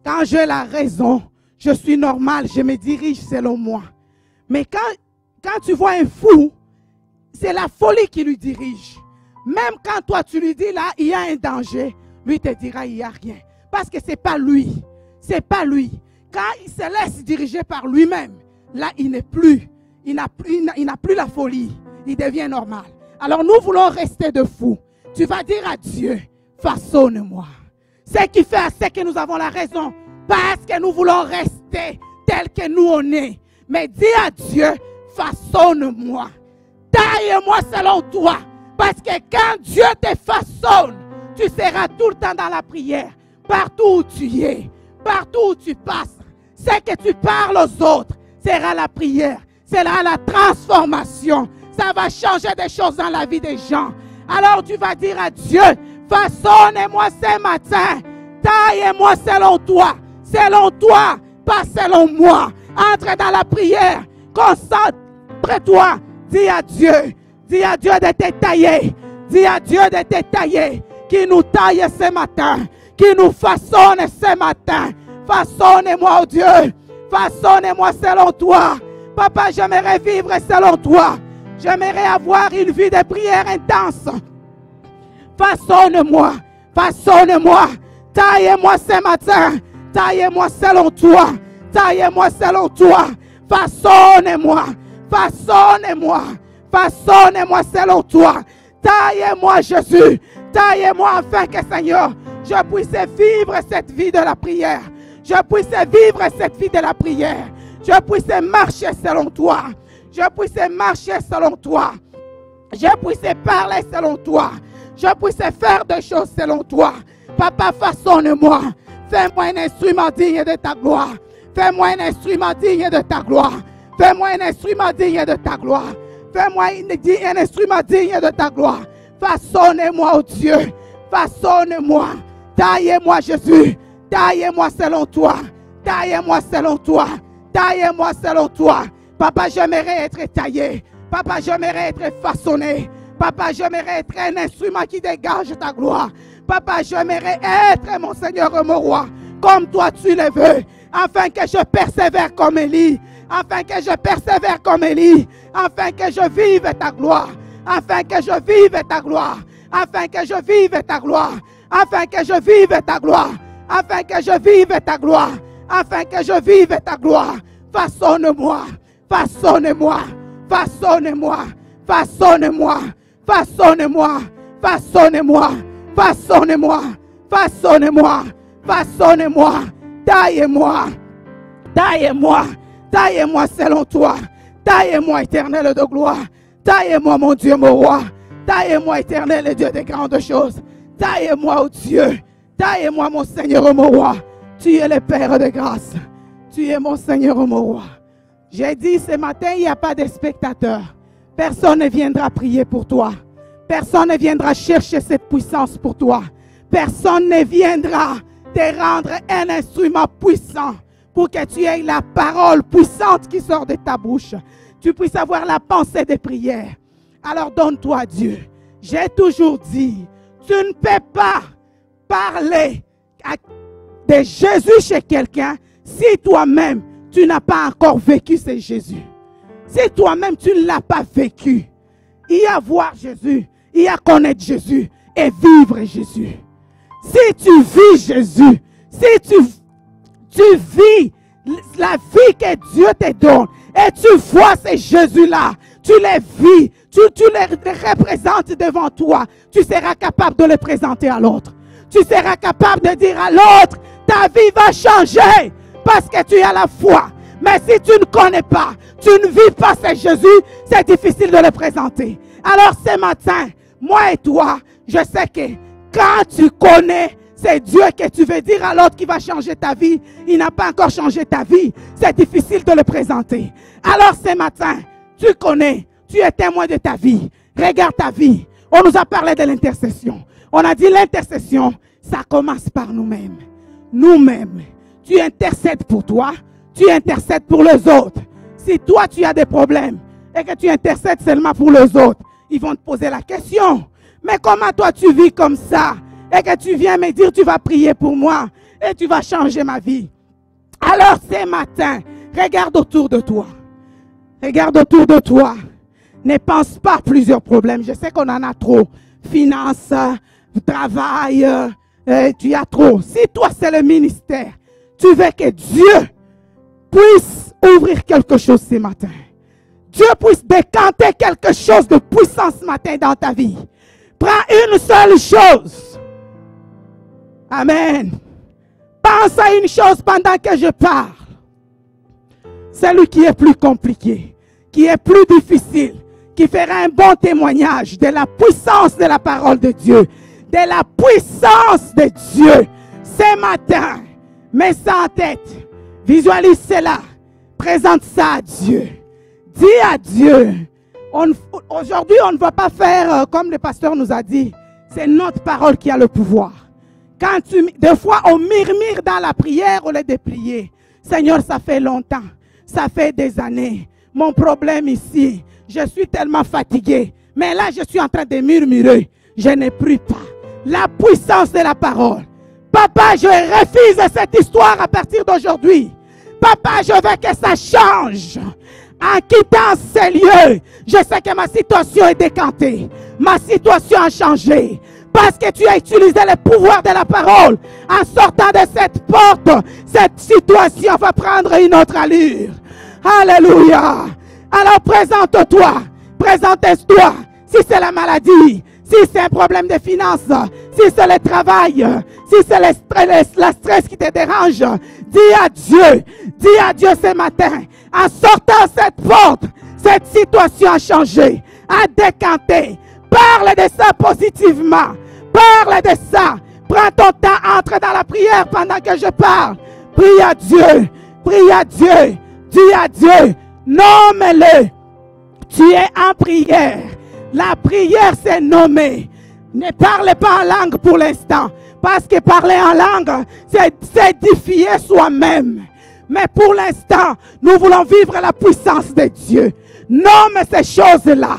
quand j'ai la raison, je suis normal, je me dirige selon moi. Mais quand tu vois un fou, c'est la folie qui lui dirige. Même quand toi tu lui dis là, il y a un danger, lui te dira il n'y a rien. Parce que ce n'est pas lui. C'est pas lui. Quand il se laisse diriger par lui-même, là il n'est plus. Il n'a plus la folie. Il devient normal. Alors nous voulons rester de fous. Tu vas dire à Dieu, façonne-moi. Ce qui fait à ce que nous avons la raison. Parce que nous voulons rester tel que nous on est. Mais dis à Dieu, façonne-moi. Taille-moi selon toi. Parce que quand Dieu te façonne, tu seras tout le temps dans la prière. Partout où tu es, partout où tu passes. Ce que tu parles aux autres sera la prière. Sera la transformation. Ça va changer des choses dans la vie des gens. Alors tu vas dire à Dieu, façonne-moi ce matin. Taille-moi selon toi. Selon toi, pas selon moi. Entre dans la prière. Concentre-toi. Dis à Dieu de te tailler. Dis à Dieu de te tailler. Qui nous taille ce matin. Qui nous façonne ce matin. Façonne-moi, oh Dieu. Façonne-moi selon toi. Papa, j'aimerais vivre selon toi. J'aimerais avoir une vie de prière intense. Façonne-moi. Façonne-moi. Taille-moi ce matin. Taille-moi selon toi. Taille-moi selon toi. Façonne-moi. Façonne-moi. Façonne-moi selon toi. Taille-moi, Jésus. Taille-moi afin que, Seigneur, je puisse vivre cette vie de la prière. Je puisse vivre cette vie de la prière. Je puisse marcher selon toi. Je puisse marcher selon toi. Je puisse parler selon toi. Je puisse faire des choses selon toi. Papa, façonne-moi. Fais-moi un instrument digne de ta gloire. Fais-moi un instrument digne de ta gloire. Fais-moi un instrument digne de ta gloire. Fais-moi un instrument digne de ta gloire. Façonne-moi, oh Dieu. Façonne-moi. Taille-moi, Jésus. Taille-moi selon toi. Taille-moi selon toi. Taille-moi selon toi. Papa, j'aimerais être taillé. Papa, j'aimerais être façonné. Papa, j'aimerais être un instrument qui dégage ta gloire. Papa, j'aimerais être, mon Seigneur, mon roi, comme toi tu le veux, afin que je persévère comme Élie. Afin que je persévère comme Élie. Afin que je vive ta gloire. Afin que je vive ta gloire. Afin que je vive ta gloire. Afin que je vive ta gloire. Afin que je vive ta gloire. Afin que je vive ta gloire. Façonne-moi. Façonne-moi. Façonne-moi. Façonne-moi. Façonne-moi. Façonne-moi. Façonne-moi. Façonne-moi. Façonne-moi. Taille-moi. Taille-moi. Taille-moi selon toi. Taille-moi, éternel de gloire. Taille-moi, mon Dieu, mon roi. Taille-moi, éternel Dieu des grandes choses. Taille-moi, oh Dieu. Taille-moi, mon Seigneur, mon roi. Tu es le Père de grâce. Tu es mon Seigneur, mon roi. J'ai dit ce matin, il n'y a pas de spectateurs. Personne ne viendra prier pour toi. Personne ne viendra chercher cette puissance pour toi. Personne ne viendra te rendre un instrument puissant pour que tu aies la parole puissante qui sort de ta bouche. Tu puisses avoir la pensée des prières. Alors donne-toi Dieu. J'ai toujours dit, tu ne peux pas parler de Jésus chez quelqu'un si toi-même tu n'as pas encore vécu ce Jésus. Si toi-même tu ne l'as pas vécu, il y a voir Jésus, il y a connaître Jésus et vivre Jésus. Si tu vis Jésus, si tu vis la vie que Dieu te donne et tu vois ce Jésus-là, tu les vis, tu les représentes devant toi, tu seras capable de les présenter à l'autre. Tu seras capable de dire à l'autre, ta vie va changer parce que tu as la foi. Mais si tu ne connais pas, tu ne vis pas ce Jésus, c'est difficile de le présenter. Alors ce matin, moi et toi, je sais que quand tu connais, c'est Dieu que tu veux dire à l'autre qui va changer ta vie. Il n'a pas encore changé ta vie. C'est difficile de le présenter. Alors ce matin, tu connais, tu es témoin de ta vie. Regarde ta vie. On nous a parlé de l'intercession. On a dit l'intercession, ça commence par nous-mêmes. Nous-mêmes. Tu intercèdes pour toi, tu intercèdes pour les autres. Si toi tu as des problèmes et que tu intercèdes seulement pour les autres, ils vont te poser la question. Mais comment toi tu vis comme ça et que tu viens me dire tu vas prier pour moi et tu vas changer ma vie? Alors ce matin, regarde autour de toi. Regarde autour de toi. Ne pense pas à plusieurs problèmes. Je sais qu'on en a trop. Finances, travail, tu as trop. Si toi c'est le ministère, tu veux que Dieu puisse ouvrir quelque chose ce matin. Dieu puisse décanter quelque chose de puissant ce matin dans ta vie. Prends une seule chose. Amen. Pense à une chose pendant que je parle. Celui qui est plus compliqué, qui est plus difficile, qui fera un bon témoignage de la puissance de la parole de Dieu, de la puissance de Dieu. Ce matin, mets ça en tête, visualise cela, présente ça à Dieu. Dis à Dieu, aujourd'hui on ne va pas faire comme le pasteur nous a dit, c'est notre parole qui a le pouvoir. Quand des fois on murmure dans la prière au lieu de prier, Seigneur ça fait longtemps, ça fait des années, mon problème ici, je suis tellement fatigué, mais là je suis en train de murmurer, je ne prie pas. La puissance de la parole. Papa, je refuse cette histoire à partir d'aujourd'hui. Papa, je veux que ça change. En quittant ces lieux, je sais que ma situation est décantée. Ma situation a changé. Parce que tu as utilisé le pouvoir de la parole. En sortant de cette porte, cette situation va prendre une autre allure. Alléluia. Alors présente-toi. Présente-toi. Si c'est la maladie, Si c'est un problème de finances, si c'est le travail, si c'est la stress qui te dérange, dis à Dieu ce matin, en sortant cette porte, cette situation a changé, a décanté. Parle de ça positivement. Parle de ça. Prends ton temps, entre dans la prière pendant que je parle. Prie à Dieu. Prie à Dieu. Dis à Dieu. Nomme-le. Tu es en prière. La prière c'est nommer. Ne parle pas en langue pour l'instant. Parce que parler en langue, c'est s'édifier soi-même. Mais pour l'instant, nous voulons vivre la puissance de Dieu. Nomme ces choses-là.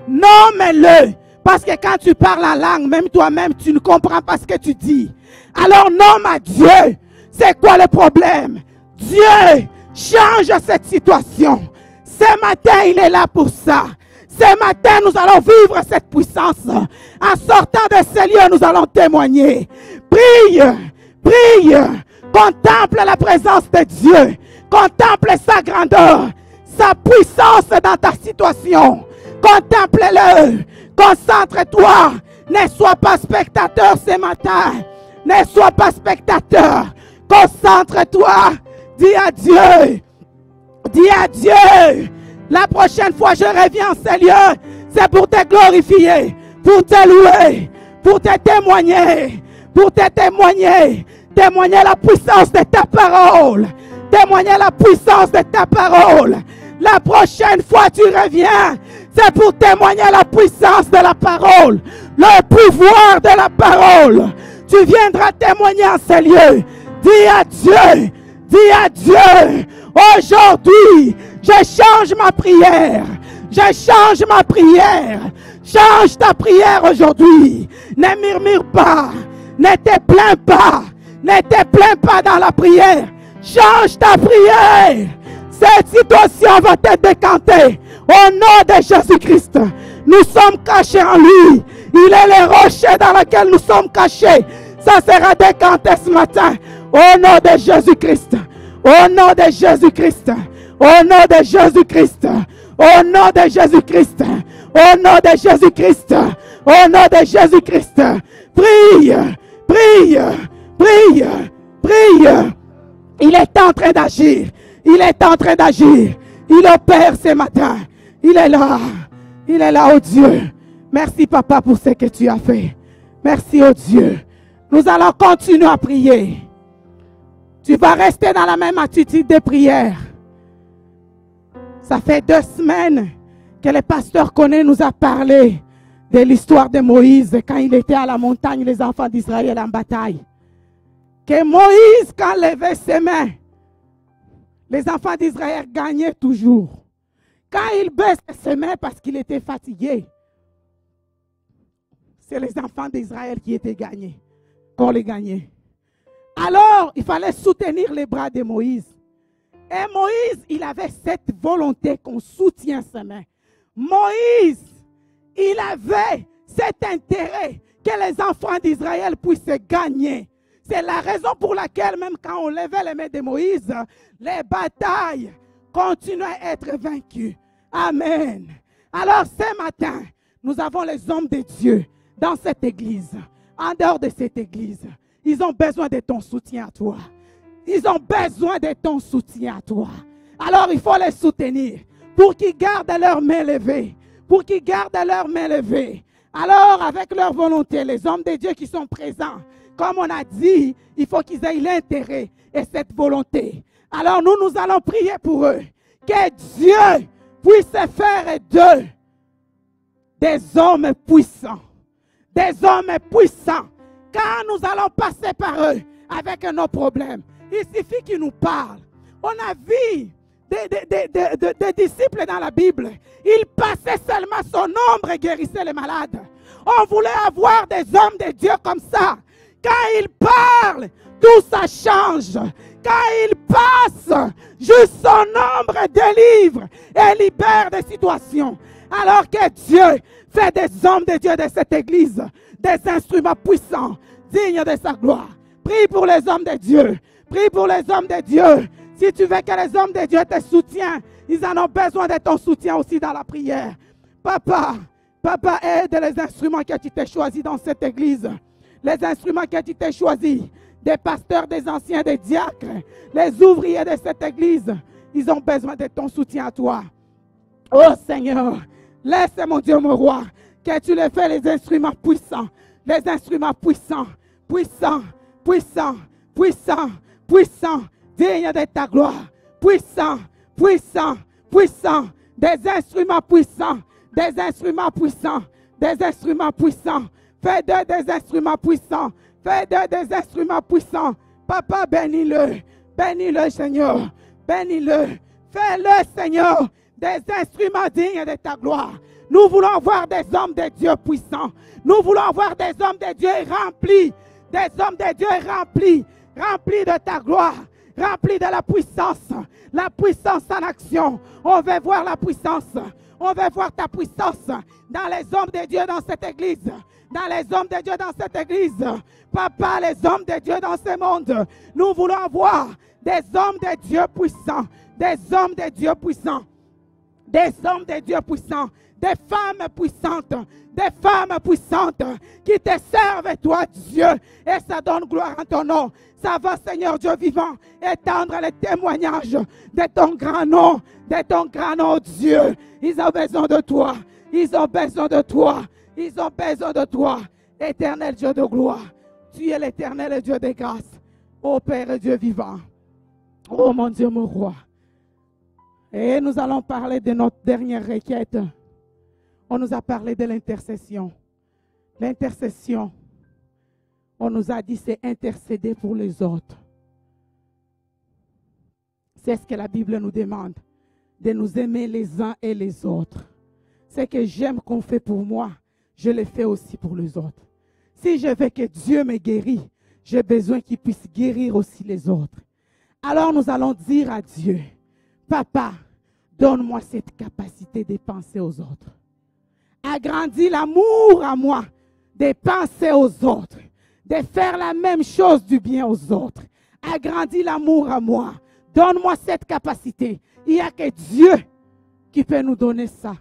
Nomme-le. Parce que quand tu parles en langue, même toi-même, tu ne comprends pas ce que tu dis. Alors nomme à Dieu. C'est quoi le problème? Dieu, change cette situation. Ce matin, il est là pour ça. Ce matin, nous allons vivre cette puissance. En sortant de ces lieux, nous allons témoigner. Prie, prie. Contemple la présence de Dieu. Contemple sa grandeur, sa puissance dans ta situation. Contemple-le. Concentre-toi. Ne sois pas spectateur ce matin. Ne sois pas spectateur. Concentre-toi. Dis à Dieu. Dis à Dieu. La prochaine fois je reviens en ces lieux, c'est pour te glorifier, pour te louer, pour te témoigner, témoigner la puissance de ta parole. Témoigner la puissance de ta parole. La prochaine fois tu reviens, c'est pour témoigner la puissance de la parole, le pouvoir de la parole. Tu viendras témoigner en ces lieux. Dis à Dieu, dis à Dieu, aujourd'hui, je change ma prière. Je change ma prière. Change ta prière aujourd'hui. Ne murmure pas. Ne te plains pas. Ne te plains pas dans la prière. Change ta prière. Cette situation va te décanter. Au nom de Jésus-Christ, nous sommes cachés en lui. Il est le rocher dans lequel nous sommes cachés. Ça sera décanté ce matin. Au nom de Jésus-Christ. Au nom de Jésus-Christ. Au nom de Jésus-Christ. Au nom de Jésus-Christ. Au nom de Jésus-Christ. Au nom de Jésus-Christ. Prie. Prie. Prie. Prie. Il est en train d'agir. Il est en train d'agir. Il opère ce matin. Il est là. Il est là, oh Dieu. Merci, Papa, pour ce que tu as fait. Merci, oh Dieu. Nous allons continuer à prier. Tu vas rester dans la même attitude de prière. Ça fait 2 semaines que le pasteur Koné nous a parlé de l'histoire de Moïse quand il était à la montagne, les enfants d'Israël en bataille. Que Moïse, quand levait ses mains, les enfants d'Israël gagnaient toujours. Quand il baissait ses mains parce qu'il était fatigué, c'est les enfants d'Israël qui étaient gagnés, qu'on les gagnait. Alors, il fallait soutenir les bras de Moïse. Et Moïse, il avait cette volonté qu'on soutient ses mains. Moïse, il avait cet intérêt que les enfants d'Israël puissent gagner. C'est la raison pour laquelle même quand on levait les mains de Moïse, les batailles continuaient à être vaincues. Amen. Alors ce matin, nous avons les hommes de Dieu dans cette église, en dehors de cette église. Ils ont besoin de ton soutien à toi. Ils ont besoin de ton soutien à toi. Alors il faut les soutenir pour qu'ils gardent leurs mains levées. Pour qu'ils gardent leurs mains levées. Alors avec leur volonté, les hommes de Dieu qui sont présents, comme on a dit, il faut qu'ils aient l'intérêt et cette volonté. Alors nous allons prier pour eux. Que Dieu puisse faire d'eux des hommes puissants. Des hommes puissants. Quand nous allons passer par eux avec nos problèmes, il suffit qu'ils nous parlent. On a vu des disciples dans la Bible. Ils passaient seulement son ombre et guérissaient les malades. On voulait avoir des hommes de Dieu comme ça. Quand ils parlent, tout ça change. Quand ils passent, juste son ombre délivre et libère des situations. Alors que Dieu fait des hommes de Dieu de cette église, des instruments puissants, dignes de sa gloire. Prie pour les hommes de Dieu. Prie pour les hommes de Dieu. Si tu veux que les hommes de Dieu te soutiennent, ils en ont besoin de ton soutien aussi dans la prière. Papa, Papa, aide les instruments que tu t'es choisis dans cette église. Les instruments que tu t'es choisis. Des pasteurs, des anciens, des diacres. Les ouvriers de cette église. Ils ont besoin de ton soutien à toi. Oh Seigneur, laisse mon Dieu, mon roi, que tu les fais les instruments puissants. Les instruments puissants. Puissants, puissants, puissants, puissants. Digne de ta gloire. Puissants, puissants, puissants. Des instruments puissants. Des instruments puissants. Des instruments puissants. Fais d'eux des instruments puissants. Fais d'eux des instruments puissants. Papa, bénis-le. Bénis-le, Seigneur. Bénis-le. Fais-le, Seigneur, des instruments dignes de ta gloire. Nous voulons voir des hommes de Dieu puissants. Nous voulons voir des hommes de Dieu remplis. Des hommes de Dieu remplis. Remplis de ta gloire. Remplis de la puissance. La puissance en action. On veut voir la puissance. On veut voir ta puissance dans les hommes de Dieu dans cette église. Dans les hommes de Dieu dans cette église. Papa, les hommes de Dieu dans ce monde. Nous voulons voir des hommes de Dieu puissants. Des hommes de Dieu puissants. Des hommes de Dieu puissants. Des femmes puissantes. Des femmes puissantes qui te servent, toi, Dieu. Et ça donne gloire à ton nom. Ça va, Seigneur Dieu vivant, étendre les témoignages de ton grand nom. De ton grand nom, Dieu. Ils ont besoin de toi. Ils ont besoin de toi. Ils ont besoin de toi. Éternel Dieu de gloire. Tu es l'éternel Dieu de grâce. Ô Père Dieu vivant. Oh mon Dieu, mon roi. Et nous allons parler de notre dernière requête. On nous a parlé de l'intercession. L'intercession, on nous a dit c'est intercéder pour les autres. C'est ce que la Bible nous demande. De nous aimer les uns et les autres. Ce que j'aime qu'on fait pour moi, je le fais aussi pour les autres. Si je veux que Dieu me guérisse, j'ai besoin qu'il puisse guérir aussi les autres. Alors nous allons dire à Dieu, Papa, donne-moi cette capacité de penser aux autres. Agrandis l'amour à moi, de penser aux autres, de faire la même chose du bien aux autres. Agrandis l'amour à moi. Donne-moi cette capacité. Il n'y a que Dieu qui peut nous donner ça.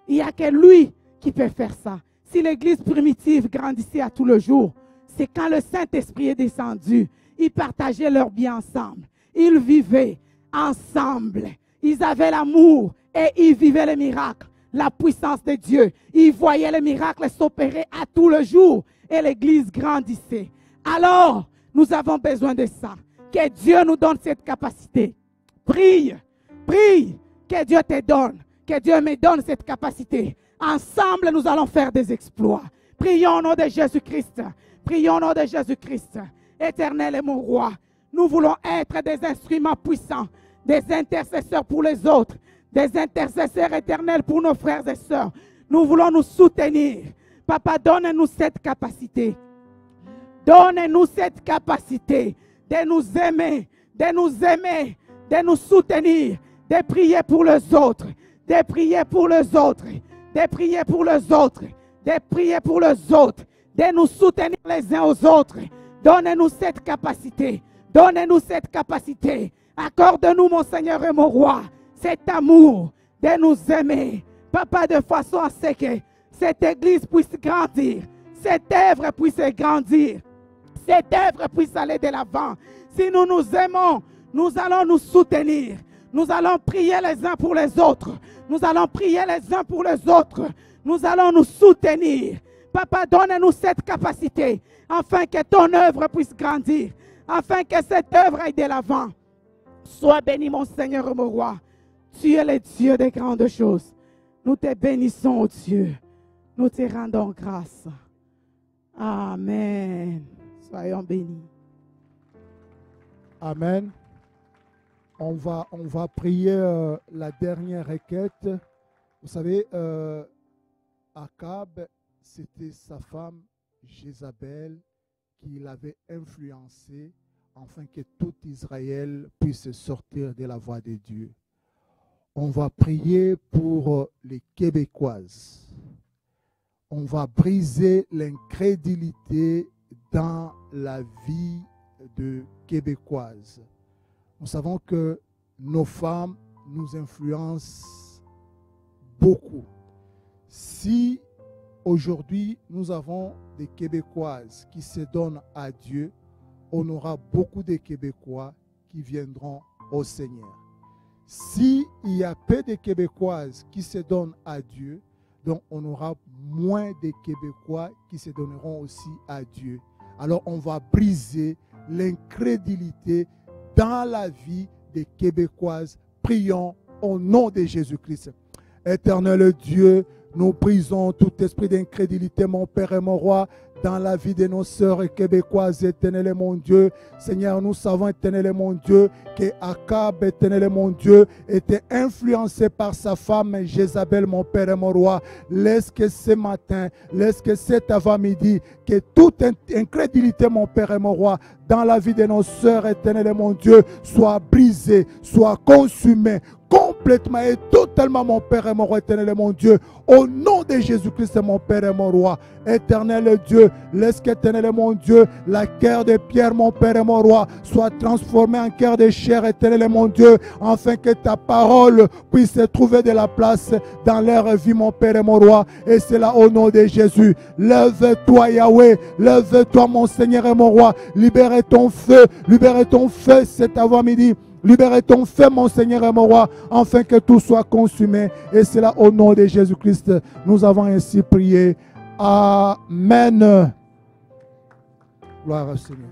Il n'y a que lui qui peut faire ça. Si l'église primitive grandissait à tout le jour, c'est quand le Saint-Esprit est descendu. Ils partageaient leur bien ensemble. Ils vivaient ensemble. Ils avaient l'amour et ils vivaient les miracles. La puissance de Dieu. Ils voyaient les miracles s'opérer à tout le jour. Et l'église grandissait. Alors, nous avons besoin de ça. Que Dieu nous donne cette capacité. Prie. Prie. Que Dieu te donne. Que Dieu me donne cette capacité. Ensemble, nous allons faire des exploits. Prions au nom de Jésus-Christ. Prions au nom de Jésus-Christ. Éternel et mon roi, nous voulons être des instruments puissants, des intercesseurs pour les autres, des intercesseurs éternels pour nos frères et sœurs. Nous voulons nous soutenir. Papa, donne-nous cette capacité. Donne-nous cette capacité de nous aimer, de nous aimer, de nous soutenir, de prier pour les autres, de prier pour les autres, de prier pour les autres, de prier pour les autres, de nous soutenir les uns aux autres. Donne-nous cette capacité. Donne-nous cette capacité. Accorde-nous, mon Seigneur et mon roi, cet amour de nous aimer. Papa, de façon à ce que cette église puisse grandir, cette œuvre puisse grandir, cette œuvre puisse aller de l'avant. Si nous nous aimons, nous allons nous soutenir. Nous allons prier les uns pour les autres. Nous allons prier les uns pour les autres. Nous allons nous soutenir. Papa, donne-nous cette capacité afin que ton œuvre puisse grandir, afin que cette œuvre aille de l'avant. Sois béni, mon Seigneur et mon roi. Tu es le Dieu des grandes choses. Nous te bénissons, oh Dieu. Nous te rendons grâce. Amen. Soyons bénis. Amen. On va prier la dernière requête. Vous savez, Akab, c'était sa femme Jézabel qui l'avait influencé afin que tout Israël puisse sortir de la voie de Dieu. On va prier pour les Québécoises. On va briser l'incrédulité dans la vie de Québécoises. Nous savons que nos femmes nous influencent beaucoup. Si aujourd'hui, nous avons des Québécoises qui se donnent à Dieu. On aura beaucoup de Québécois qui viendront au Seigneur. S'il y a peu de Québécoises qui se donnent à Dieu, donc on aura moins de Québécois qui se donneront aussi à Dieu. Alors on va briser l'incrédulité dans la vie des Québécoises. Prions au nom de Jésus-Christ. Éternel Dieu, nous brisons tout esprit d'incrédulité, mon Père et mon Roi, dans la vie de nos sœurs québécoises, éternel et mon Dieu. Seigneur, nous savons, éternel et mon Dieu, que Akab, éternel et mon Dieu, était influencé par sa femme Jézabel, mon Père et mon Roi. Laisse que ce matin, laisse que cet avant-midi, que toute incrédulité, mon Père et mon Roi, dans la vie de nos sœurs, éternel et mon Dieu, soit brisée, soit consumée, complètement et totalement, mon Père et mon Roi, éternel et mon Dieu, au nom de Jésus-Christ, mon Père et mon Roi. Éternel Dieu, laisse qu'éternel et mon Dieu, la cœur de pierre, mon Père et mon Roi, soit transformée en cœur de chair, éternel et mon Dieu, afin que ta parole puisse trouver de la place dans leur vie, mon Père et mon Roi. Et c'est là au nom de Jésus. Lève-toi, Yahweh, lève-toi, mon Seigneur et mon Roi. Libère ton feu cet avant-midi. Libère ton feu, mon Seigneur et mon Roi, afin que tout soit consumé. Et c'est là au nom de Jésus-Christ. Nous avons ainsi prié. Amen. Gloire au Seigneur.